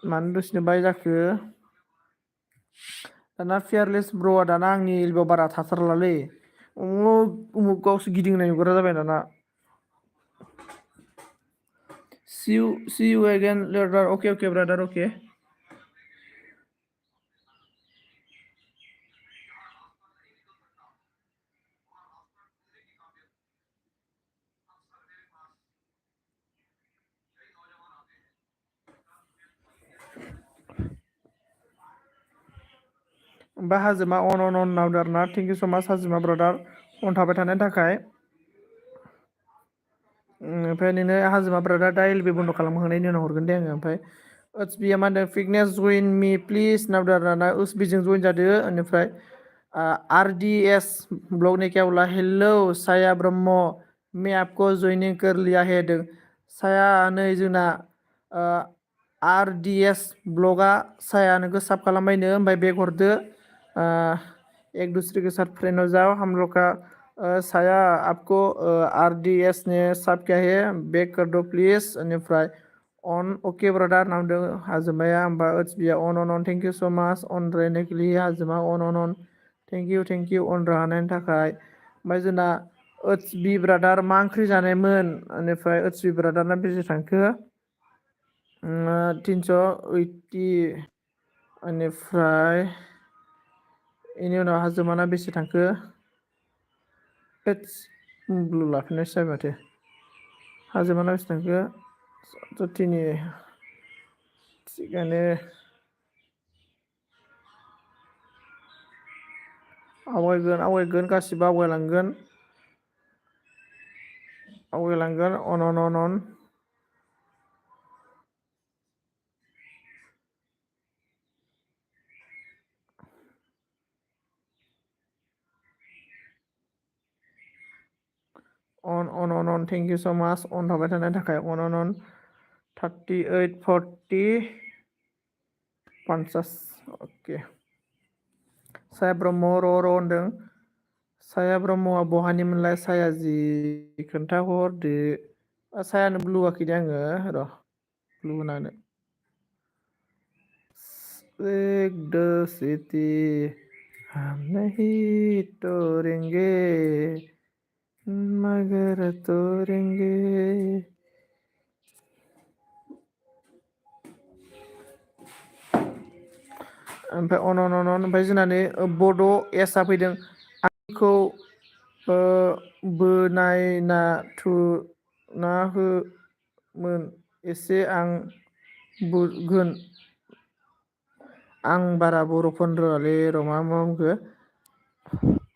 मानो दसेनो बाय जाखो दाना फियारलेस ब्र'आ दाना आंनि एलबिआव बारा थाथारलालै उमुक गावसो गिदिंनाय नुग्रा जाबाय दाना see you again later okay brother okay ओमफ्राय हाजोमा अन नावदो आरोना थेंक इउ स' माच हाजोमा ब्रादार अन थाबाय थानायनि थाखाय ओमफ्राय नोंनो हाजिमा ब्रादा डाइल बे बन्द' खालामखांनायनि उनाव हरगोन दे आङो ओमफ्य ओस बियो मा होनदों फिटनेस जइन मि प्लिज नावदो आरोना ओस बिजों जइन जादो बेनिफ्राय आर डि एस ब्लगनि केवला हेलौ साया ब्रह्म मे आपको जइनिं कर लिया है होदों साया नै जोंना आर डि एस ब्लगआ साया नोंखौ साब खालामबायनो ओमफ्राय बेग हरदो एक दूसरे के साथ फ्रेंड हो जाओ हम लोग का साया आपको आर डी एस ने सब क्या है बेक कर दो प्लीज बेनिफ्राय अन अके ब्रादार नामदों हाजोमाया होमबा ओट्स बिया अन thank you so' much on रायनायखलि हाजोमा on thank you अन राहानायनि थाखाय ओमफ्राय जोंना ओट्स बि ब्रादार मा ओंख्रि जानायमोन बेनिफ्राय ओट्स बि ब्रादारना बेसे थांखो 380 बेनिफ्राय बेनि उनाव हाजोमाना बेसे थांखो ब्लु लाफिननायसो जाबाय माथो हाजोमाना बेसे थांखो जथिनि थिगानो आवगायगोन गासिबो आवगायलांगोन अन थेंक इउ स' माच अन थाबाय थानायनि थाखाय अन 38 40 50 अके साया ब्रह्म र' होनदों साया ब्रह्मआ बहानिमोनलाय साया जि खोन्थाहरदो सायानो ब्लु होआखैदे आङो र' ब्लु होनानो एक दो सिटी हम नहीं तोड़ेंगे मगर तोड़ेंगे ओमफ्राय अन ओमफ्राय जोंना नै बड' एसआ फैदों आंखौ बोनायना थुना होमोन एसे आं बुगोन आं बारा बर'फोरनो रोङालै र' मा बुंखो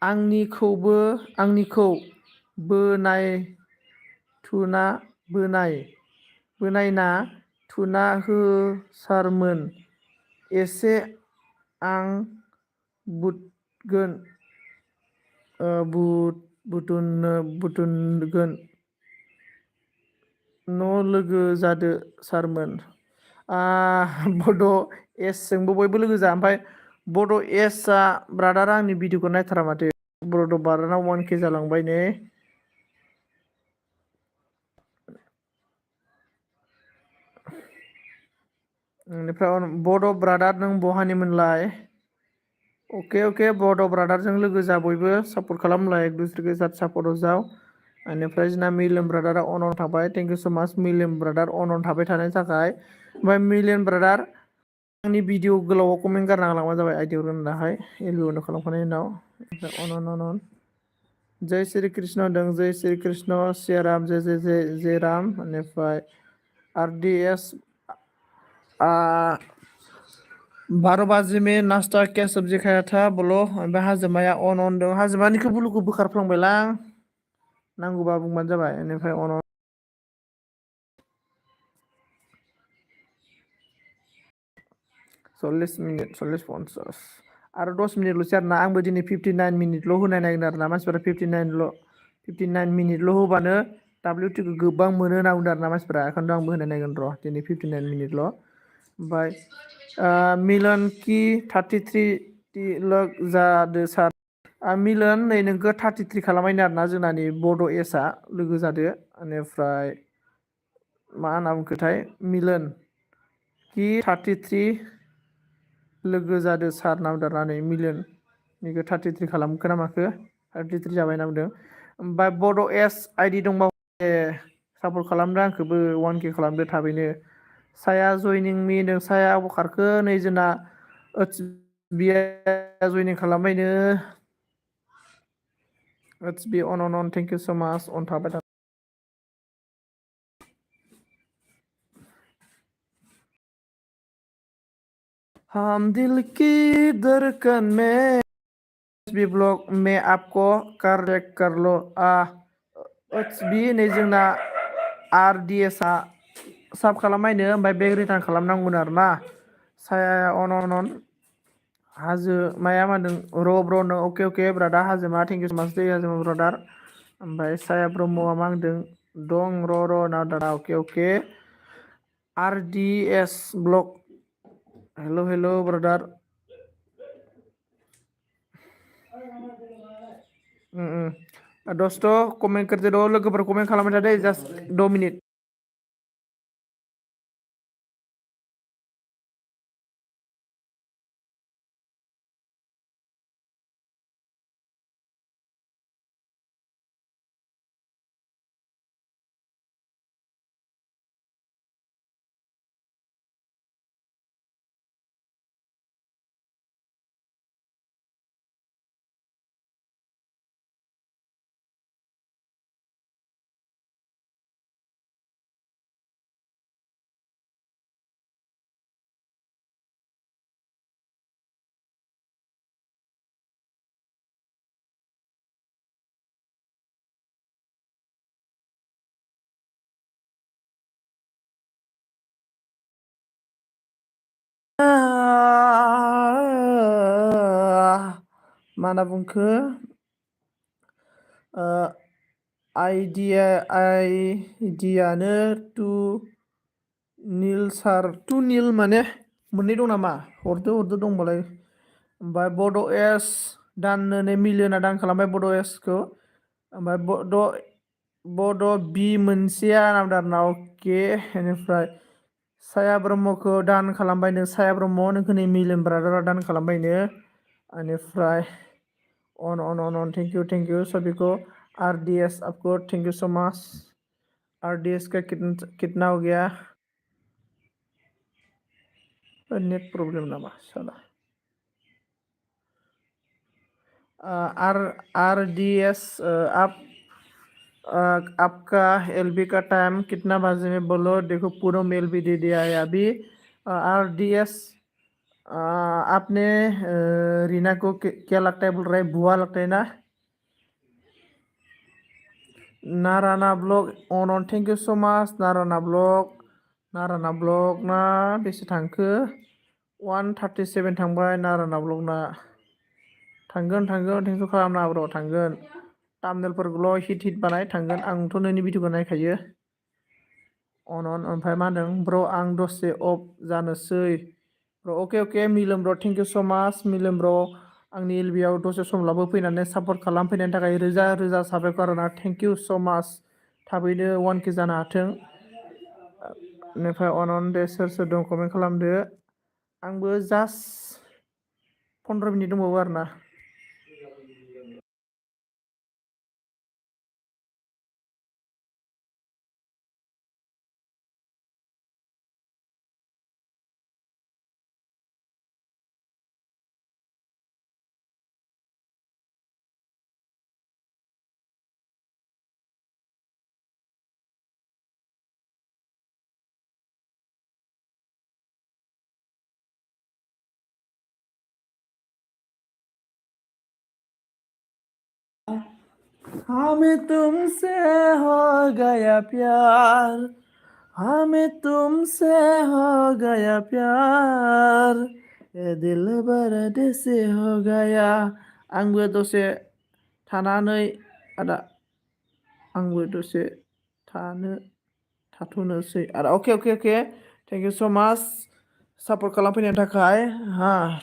आंनिखौ बोनाय थुना बोनायना थुना होसारमोन एसे आं बुथुनगोन न' लोगो जादो सारमोन बड' एसजोंबो बयबो लोगो जा ओमफ्राय बड' एसआ ब्रादारा आंनि भिडिअखौ नायथारा माथो बड' बाराना 1K जालांबाय नै बेनिफ्राय बड' ब्रादार नों बहानिमोनलाय अके बड' ब्रादारजों लोगो जा बयबो सापर्ट खालामलाय एक दूसरे के साथ सापर्ट हो जाओ बेनिफ्राय जोंना मिलियन ब्रादारा अन थाबाय थेंक इउ स' माच मिलियन ब्रादार अन थाबाय थानायनि थाखाय ओमफ्राय मिलियन ब्रादार आंनि भिडिअ गोलावाव कमेन्ट गारना होलांबानो जाबाय आइडियाव रोंनाहाय एलबि बन्द' खालामखांनायनि उनाव अन जय श्री कृष्ण होनदों जय श्री कृष्ण सिया राम जय राम बेनिफ्राय आर डि एस 12 बजे में नाश्ता क्या सब्जी खाया था बोलो ओमफ्राय हाजोमाया अन दं हाजोमानिखौ बुलुखौ बोखारफ्लांबायलां नांगौबा बुंबानो जाबाय बेनिफ्राय अन 40 मिनिट 40-50 आरो 10 मिनिटल'सै आरोना आंबो दिनै 59 मिनिटल' होनाय नायगोन आरोना मानसिफोरा 59 मिनिटल' होबानो WTखौ गोबां मोनो होनना बुंदों आरोना मानसिफोरा बेखायनोथ' आंबो होनाय नायगोन र' दिनै 59 मिनिटल' ओमफ्राय मिलन कि 33 लग जादो सार मिलन नै नोंखौ 33 खालामबायनो आरोना जोंनानि बड' एसआ लोगो जादो बेनिफ्राय मा होनना बुंखोथाय मिलन कि 33 लोगो जादो सार नामदारनानै मिलियन निखौ 33 खालामखो ना माखो 33 जाबाय होनना बुंदों ओमफ्राय बड' एस आइडि दंबा सापर्ट खालामदो आंखौबो 1K खालामदो थाबैनो साया जयनिं मि नों साया अबाव खारखो नै जोंना जयनिं खालामबायनो बि अन थेंक इउ स' माच अन थाबाय था हम दिल की धड़कन में बी ब्लॉक में आपको करेक्ट कर लो एच बी नै जोंना आर डि एस आ साब खालामबायनो ओमफ्राय बेग रिटार्न खालामनांगौनो आरोना साया अन हाजो माया मादों र' ब्र' नो अके ब्रादार हाजोमा थेंक इउ सो माच दै हाजोमा ब्रादार ओमफ्राय साया ब्रह्मआ मा होनदों दं र' ना दादा अके आर डि एस ब्लक हेल' ब्रादार दस्त' कमेन्ट करदो र' लोगोफोर कमेन्ट खालामबाय थादो जास्ट 2 मिनिट मा होनना बुंखो आइडियानो 2-0 सार 2-0 माने मोननै दं नामा हरदो दंबालाय ओमफ्राय बड' एस दाननो मिलियना दान खालामबाय बड' एसखौ ओमफ्राय बड' बि मोनसेया नामदारना अके बेनिफ्राय साया ब्रह्मखौ दान खालामबायनो साया ब्रह्म नोंखौ नै मिलियन ब्रादारा दान खालामबायनो बेनिफ्राय अन थेंक यू सभी को आर डी एस आपको thank you so much R D S का कितना हो गया नेट प्रॉब्लम नामा साला आर डी एस आपका एलबी का टाइम कितना बजे में बोलो देखो पूरा मेल भी दे दिया है अभी आर डी एस आपने रीना को क्या लगता है बोल रहा है बुआ लगता है ना नाराना ब्लॉग अन थैंक यू सो मच नाराना ब्लॉग ना बेसे थांखो 137 थांबाय नाराना ब्लॉग ना थांगोन थेंक यू खालामना ब्र' थांगोन टामनेलफोरखौल' हिट बानाय थांगोन आंथ' नोंनि भिडिअखौ नायखायो ओमफ्राय मा होनदों ब्र' आं दसे अफ जानोसै ब्र' अके मिलोन ब्र' थेंक इउ स' माच मिलोन ब्र' आंनि एलबियाव दसे समब्लाबो फैनानै सापर्ट खालामफैनायनि थाखाय रोजा साबायखर आरोना थेंक इउ स' माच थाबैनो 1K जानो हाथों बेनिफ्राय दे सोर दं कमेन्ट खालामदो आंबो जास्ट 15 मिनिट दंबावो आरोना हमें तुमसे हो गया प्यार हमें तुमसे हो गया प्यार ये दिल बरदे से हो गया आंबो दसे थानानै आदा आंबो दसे थाथ'नोसै आदा अके थेंक इउ स' माच सापर्ट खालामफैनायनि थाखाय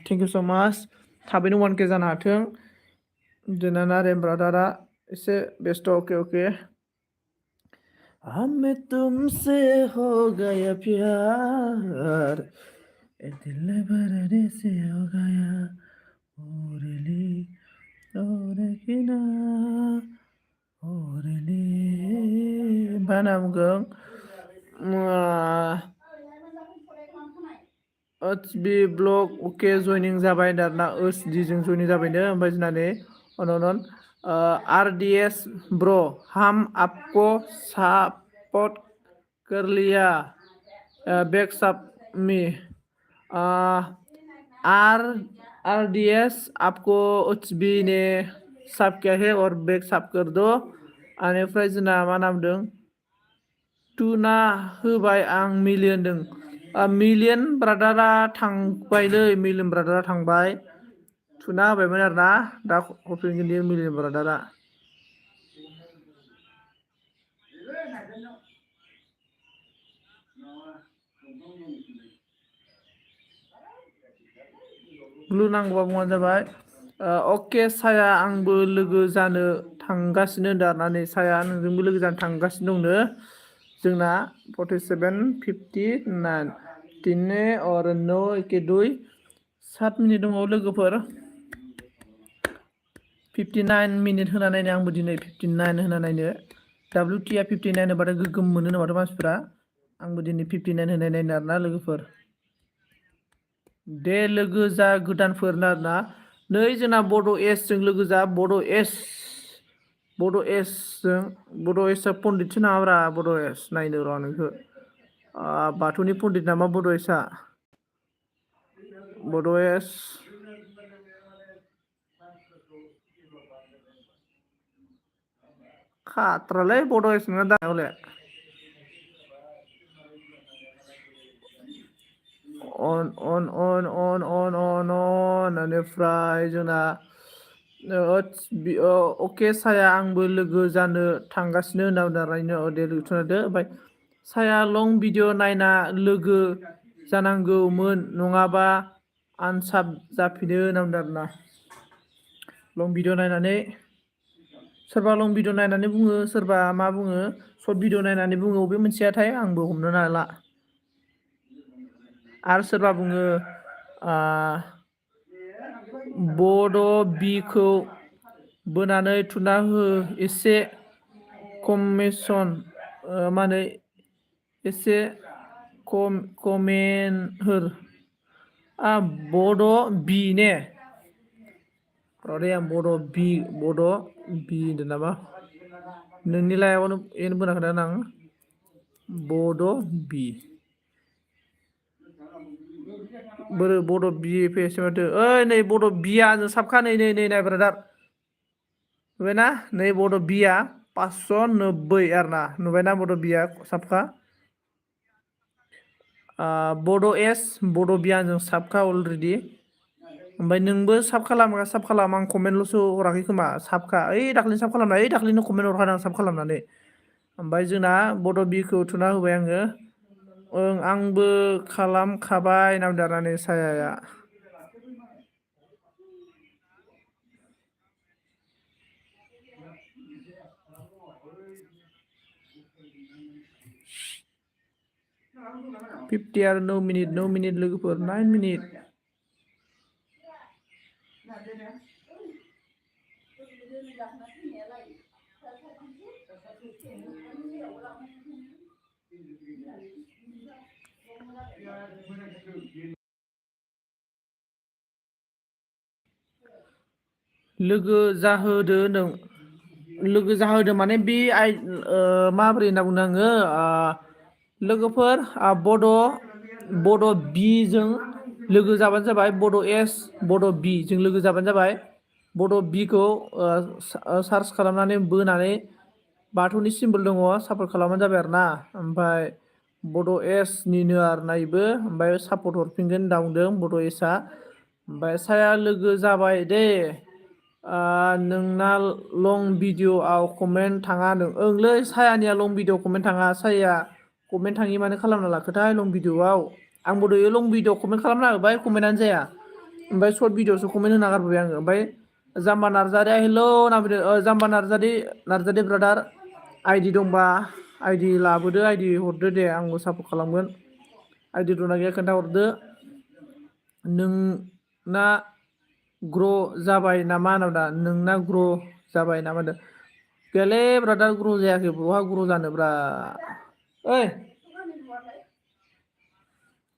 थेंक इउ स' माच थाबैनो 1K जानो हाथों जोंना नारेन ब्रादारा एसे बेस्थ' अके हमें तुमसे हो गया प्यार ए दिल बरदे से हो गया ओरली ओरकिना ओरली बानामगों एच बी ब्लग अके जयनिं जाबाय दाना एच डि जों जयनिं जाबायनो ओमफ्राय जोंना नै अनन आर डी एस ब्र' हम आपको सपोर्ट कर लिया बैक सब में आर RDS आपको HB ने साब किया है और बैक साब कर दो बेनिफ्राय जोंना मा नामदों टुना होबाय आं मिलियन दों मिलियन ब्रादारा थांबायलै मिलियन ब्रादारा थांबाय टुना होबायमोन आरोना दा हरफिनगोन दि मिलियन ब्रादारा ब्लु नांगौबा बुंबानो जाबाय अके साया आंबो लोगो जानो थांगासिनो होनदों आरोना नै साया नोंजोंबो लोगो जानो थांगासिनो दंनो जोंना 47:59 तिने और 9:2 7 मिनिट दङ लोगोफोर 59 मिनिट होना नायनो आंबो दिनै 59 होना नायनो WTया 59 होबाथाय गोगोम मोनो नामाथ' मानसिफ्रा आंबो दिनै 59 होनाय नायनो आरोना लोगोफोर दे लोगो जा गोदानफोर आरोना नै जोंना बड' एसजों लोगो जा बड' एसजों बड' एसआ पण्डितसो नामाब्रा बड' एस नायनो र' नोंखौ बाथौनि पण्डित नामा बड' एसआ बड' एस खात्रालै बड' एस नोंना दा हले अन बेनिफ्राय जोंना अके साया आंबो लोगो जानो थांगासिनो होनना बुंदों रायनो दे लोगो थुनादो ओमफ्राय साया लं भिडिअ नायना लोगो जानांगौमोन नङाबा आनसाब जाफिनो होनना बुंदों आरोना लं भिडिअ नायनानै सोरबा लं भिडिअ नायनानै बुङो सोरबा मा बुङो सर्ट भिडिअ नायनानै बुङो बबे मोनसेयाथाय आंबो हमनो हाला आरो सोरबा बुङो बड' बिखौ बोनानै थुना हो एसे कमेसन मा होनो एसे कमेन्ट हो बड' बि ने आं बड' बि होनदों नामा नोंनि लाइफआवनो एन बोनाखै आं बड' बि बोरो बड' बि फैयासै माथो ओइ नै बड' बिया जों साबखा नै नाय ब्रादार नुबायना नै बड' बिया 590 आरोना नुबायना बड' बिया साबखा बड' एस बड' बियानजों साबखा अलरेडि ओमफ्राय नोंबो साब खालाम आं कमेन्टल'सो हराखै खोमा साबखा ओइ दाख्लैनो साब खालामना ओइ दाख्लैनो कमेन्ट हरखादों आं साब खालामनानै ओमफ्राय जोंना बड' बिखौ थुना होबाय आङो ओं आंबो खालामखाबाय होनना बुंदों आरोना नै सायाया फिफ्टी आरो 9 मिनिट लोगोफोर 9 मिनिट लोगो जाहोदो नों लोगो जाहोदो माने बे माबोरै होनना बुंदों आङो लोगोफोर बड' बिजों लोगो जाबानो जाबाय बड' एस बड' बि जों लोगो जाबानो जाबाय बड' बिखौ सार्च खालामनानै बोनानै बाथौनि सिम्बल दङ सापर्ट खालामबानो जाबाय आरोना ओमफ्राय बड' एसनिनो आरो नायबो ओमफ्राय सापर्ट हरफिनगोन दाउदों बड' एसआ ओमफ्राय साया लोगो जाबाय दे नोंना लं भिडिअ'आव कमेन्ट थाङा होनदों ओंलै सायानिया लं भिडिअ कमेन्ट थाङा साया कमेन्ट थाङि मानो खालामना लाखोथाय लं भिडिअ'आव आंबो दयो लं भिडिअ कमेन्ट खालामना होबाय कमेन्टआनो जाया ओमफ्राय सर्ट भिडिअ'सो कमेन्ट होना गारबोबाय आङो ओमफ्राय जाम्बा नार्जारिया हेल' होनना फैदों जाम्बा नार्जारि ब्रादार आइडि दंबा आइडि लाबोदो आइडि हरदो दे आंबो सापर्ट खालामगोन आइडि दंना गैया खोन्थाहरदो नोंना ग्र' जाबाय नामा होनना नोंना ग्र' जाबाय नामा होनदों गैयालै ब्रादार ग्र' जायाखै बहा ग्र' जानोब्रा ओइ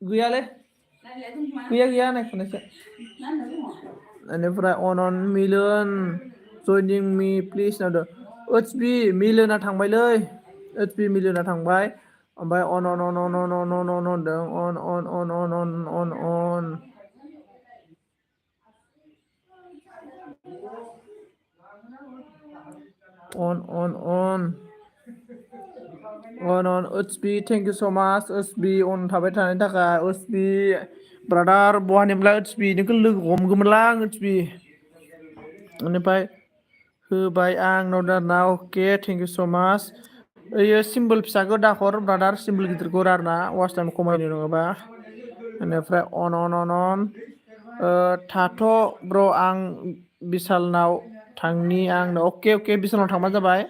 गैयालै गैया नायख'नायसो बेनिफ्राय अन मिलियन जइनिं मि प्लिज होनदों ओइस पि मिलियना थांबायलै ओइस पि मिलियना थांबाय ओमफ्राय अन होनदों अन अन ओसबि थेंक इउ स' माच ओसबि अन थाबाय थानायनि थाखाय ओसबि ब्रादार बहानिब्ला ओसबि नोंखौ लोगो हमगौमोनलां ओसबि बेनिफ्राय होबाय आंनाव दाना अके थेंक इउ स' माच ओइयो सिम्बोल फिसाखौ दाहर ब्रादार सिम्बोल गिदिरखौ हर आरोना वाच टाइम खमायनो नङाबा बेनिफ्राय अन थाथ' ब्र' आं बिशालनाव थांनि आंनो अके बिशालनाव थांबानो जाबाय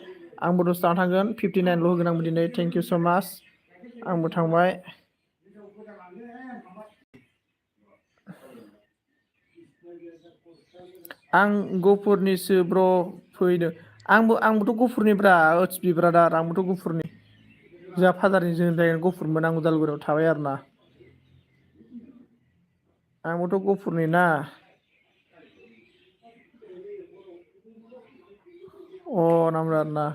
आंबो दसे थाना थांगोन 59ल' होगोन आंबो दिनै थेंक इउ स' माच आंबो थांबाय आं गफुरनिसो ब्र' फैदो आंबोथ' गफुरनिब्रा ओसबि ब्रादार आंबोथ' गफुरनि जोंहा फादारनि जोनोम जायगायानो गफुरमोन आं उदालगुरियाव थाबाय आरोना आंबोथ' गफुरनि ना नामजादा आरोना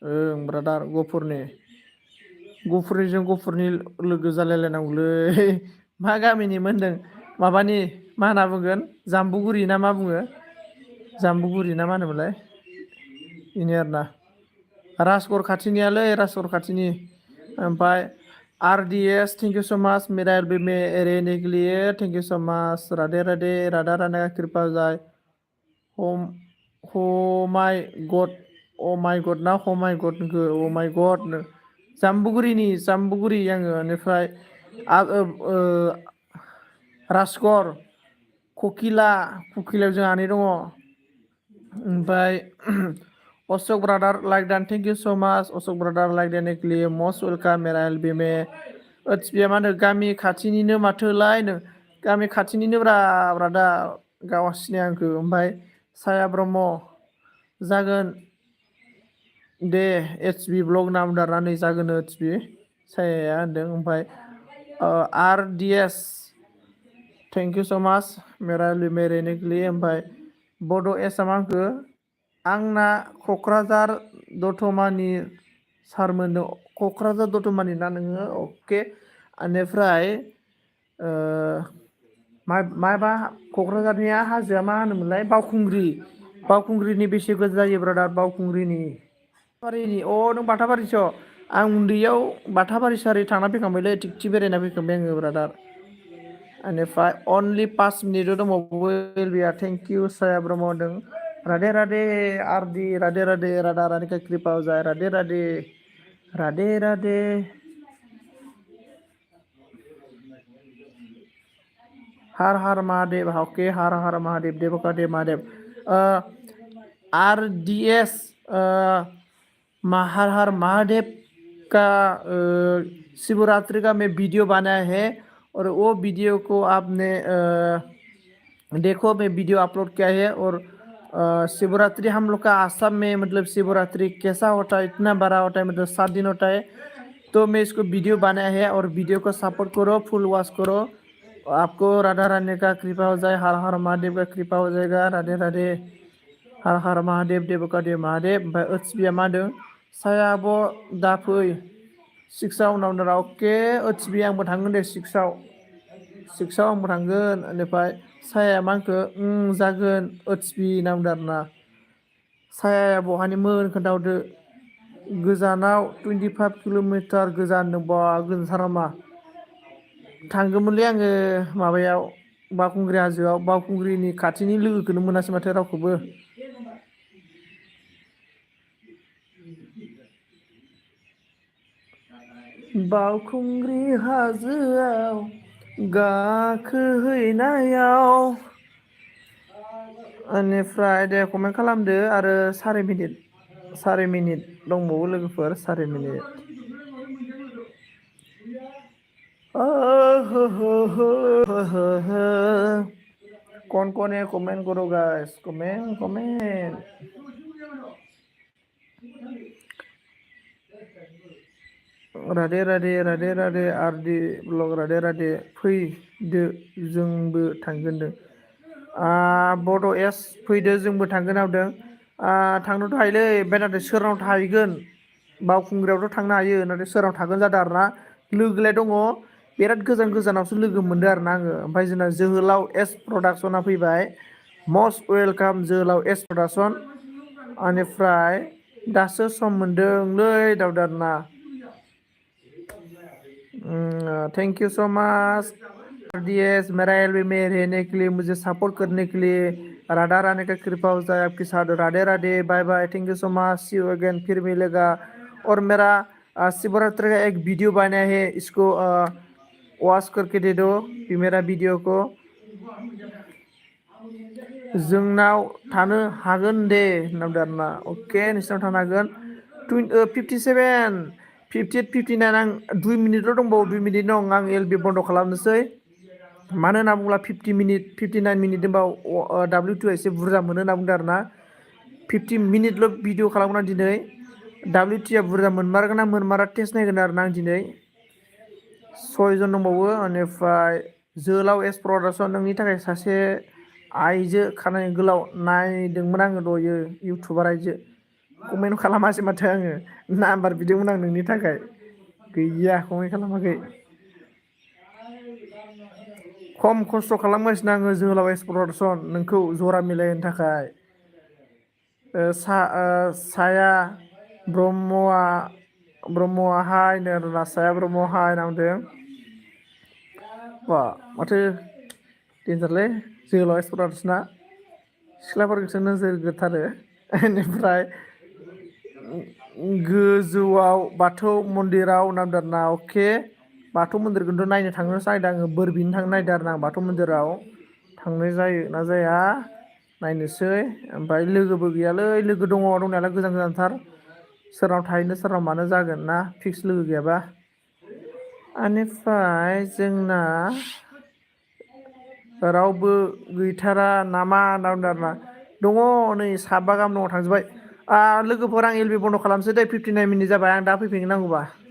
ओं ब्रादार गफुरनिजों गफुरनि लोगो जालायलायनांगौलै मा गामिनिमोन होनदों माबानि मा होनना बुंगोन जाम्बुगुरि ना मा बुङो जाम्बुगुरि ना मा होनोमोनलाय बेनो आरोना राजगर खाथिनियालै राजगर खाथिनि ओमफ्राय R D S thank you so' much मेरा एलबम में रहने के लिए थेंक इउ स' माच राधे राधे राधा रानी का कृपा जाय माइ गड ना माइ गड होनखो माइ गड जाम्बुगुरि आङो बेनिफ्राय राजगर ककिलायाव जोंहा आनै दङ ओमफ्राय अशक ब्रादार लाइक डान thank you so' much Ashok brother like डान मस्ट वेलकाम मेरा एलबम ओसबिया मा होनो गामि खाथिनिनो माथोलायनो गामि खाथिनिनो ब्रादार गावहा सिनाया आंखौ ओमफ्राय साया ब्रह्म जागोन दे एस बि ब्लग नाम दारनानै जागोन एस बि सायाया होनदों ओमफ्राय R D S thank you so' much मेरा रहने के लिए ओमफ्राय बड' एसामा आंखौ आंना क'क्राझार दतमानि सारमोननो क'क्राझार दतमानि ना नोङो अके बेनिफ्राय माबा क'क्राझारनिया हाजोआ मा होनोमोनलाय बावखुंग्रिनि बेसे गोजान जायो ब्रादार बावखुंग्रिनि नों बाथाबारिसो आं उन्दैयाव बाथाबारि सारि थांना फैखांबायलै थिगथि बेरायना फैखांबाय आङो ब्रादार बेनिफ्राय अनलि 5 मिनिटल' दंबावो एलबिया थेंक इउ साया ब्रह्म होनदों राधे राधे आरदि राधे राधे राधा रानी का कृपा हो जाए राधे राधे राधे राधे हर हर महादेव ओके हर हर महादेव देवका देव महादेव आर डी एस हर हर महादेव का शिवरात्रि का मैं वीडियो बनाया है और वो वीडियो को आपने देखो मैं वीडियो अपलोड किया है और शिवरात्रि हम लोग का आसाम में मतलब शिवरात्रि कैसा होता है इतना बड़ा होता है मतलब 7 दिन होता है तो मैं इसको वीडियो बनाया है और वीडियो को सपोर्ट करो फुल वॉच करो आपको राधा रानी का कृपा हो जाए हर हर महादेव का कृपा हो जाएगा राधे राधे हर हर महादेव देवका देव महादेव ओमफ्राय ओसबिया मा होनदों सायाब' दाफै 6आव उनाव अके ओसबि आंबो थांगोन दे 6आव आंबो थांगोन बेनिफ्राय सायाया मा होनखो जागोन ओसबि नामदों आरोना सायाया बहानिमोन खोन्थाहरदो गोजानाव 25 किल'मिटार गोजान बा गोजानथार नामा थांगौमोनलै आङो माबायाव बावखुंग्रि हाजोआव बावखुंग्रिनि खाथिनि लोगोखौनो मोनासै माथो रावखौबो बावखुंग्रि हाजोआव गाखोहैनायाव बेनिफ्राय दे कमेन्ट खालामदो आरो सारि मिनिट दंबावो लोगोफोर सारि मिनिट कौन है कमेंट करो guys comment Radhe Radhe Radhe Radhe R D blog Radhe Radhe फैदो जोंबो थांगोन दे बड' एस फैदो जोंबो थांगोन हावदों थांनोथ' हायोलै ओमफ्राय नाथाय सोरनाव थाहैगोन बावखुंग्रियावथ' थांनो हायो नाथाय सोरनाव थागोन जादों आरोना लोगोलाय दङ बिराद गोजानावसो लोगो मोनदों आरोना आङो ओमफ्राय जोंना जोहोलाव एस प्रडाक्सना फैबाय मस्ट वेलकाम जोहोलाव एस प्रडाक्सन बेनिफ्राय दासो सम मोनदोंलै दावदारना। Thank you so much. DS मेरा एलबी में रहने के लिए मुझे सपोर्ट करने के लिए राधा रानी का कृपा हो जाए आपके साथ। Radhe Radhe, bye bye, thank you so much, see you again, फिर मिलेगा। और मेरा शिवरात्रि का एक वीडियो बनाया है, इसको वॉच करके दे दो ये मेरा वीडियो को। जोंनाव थानो हागोन दे नामदारना। अके नोंसिनाव थानो हागोन। 57 58 59 आं 2 मिनिटल' दंबावो, 2 मिनिट दं, आं एलबि बन्द' खालामनोसै। मानो होनना बुङोब्ला 50 मिनिट 59 मिनिट दंबा W2 एसे बुरजा मोनो होनना बुंदों आरोना। 50 मिनिटल' भिडिअ खालामगोन आं दिनै। W2 बुरजा मोनमारगोन ना मोनमारा टेस्ट नायगोन आरोना आं दिनै। 6 जन दंबावो। बेनिफ्राय जोहोलाव एस प्रडाक्सन, नोंनि थाखाय सासे आइजो खानाय गोलाव नायदोंमोन आङो दहायो, इउटुबार आइजो। कमेन्ट खालामासै माथो आङो, नाम्बार बिदोंमोन आं नोंनि थाखाय, गैया कमेन्ट खालामाखै। खम खस्थ' खालामगासिनो आङो जोहोलाव एस प्रडाक्सन नोंखौ जरा मिलायहोनो थाखाय। साया ब्रह्मआ हाय नो आरोना, साया ब्रह्म हाय होनना बुंदों। बा माथो डेन्जारलै जोहोलाव एस प्रडाक्सना, सिख्लाफोरखौसो नोजोर होथारो। बेनिफ्राय गोजौआव बाथौ मन्दिराव नामदारना। अके, बाथौ मन्दिरखौथ' नायनो थांनो नागिरदों आङो, बोर बिनो थांनो नागिरदों आरो आं बाथौ मन्दिराव। थांनाय जायो ना जाया नायनोसै। ओमफ्राय लोगोबो गैयालै, लोगो दङ दंनायालाय गोजान गोजानथार, सोरनाव थाहैनो सोरनाव मानो जागोन ना, फिक्स लोगो गैयाबा। बेनिफ्राय जोंना रावबो गैथारा नामा होनना बुंदों आरोना। दङ नै 7 गाहाम दङ, थांजोब्बाय। लोगोफोर आं एलबि बन्द' खालामसै दे, 59 मिनिट जाबाय, आं दा फैफिनगोन नांगौबा।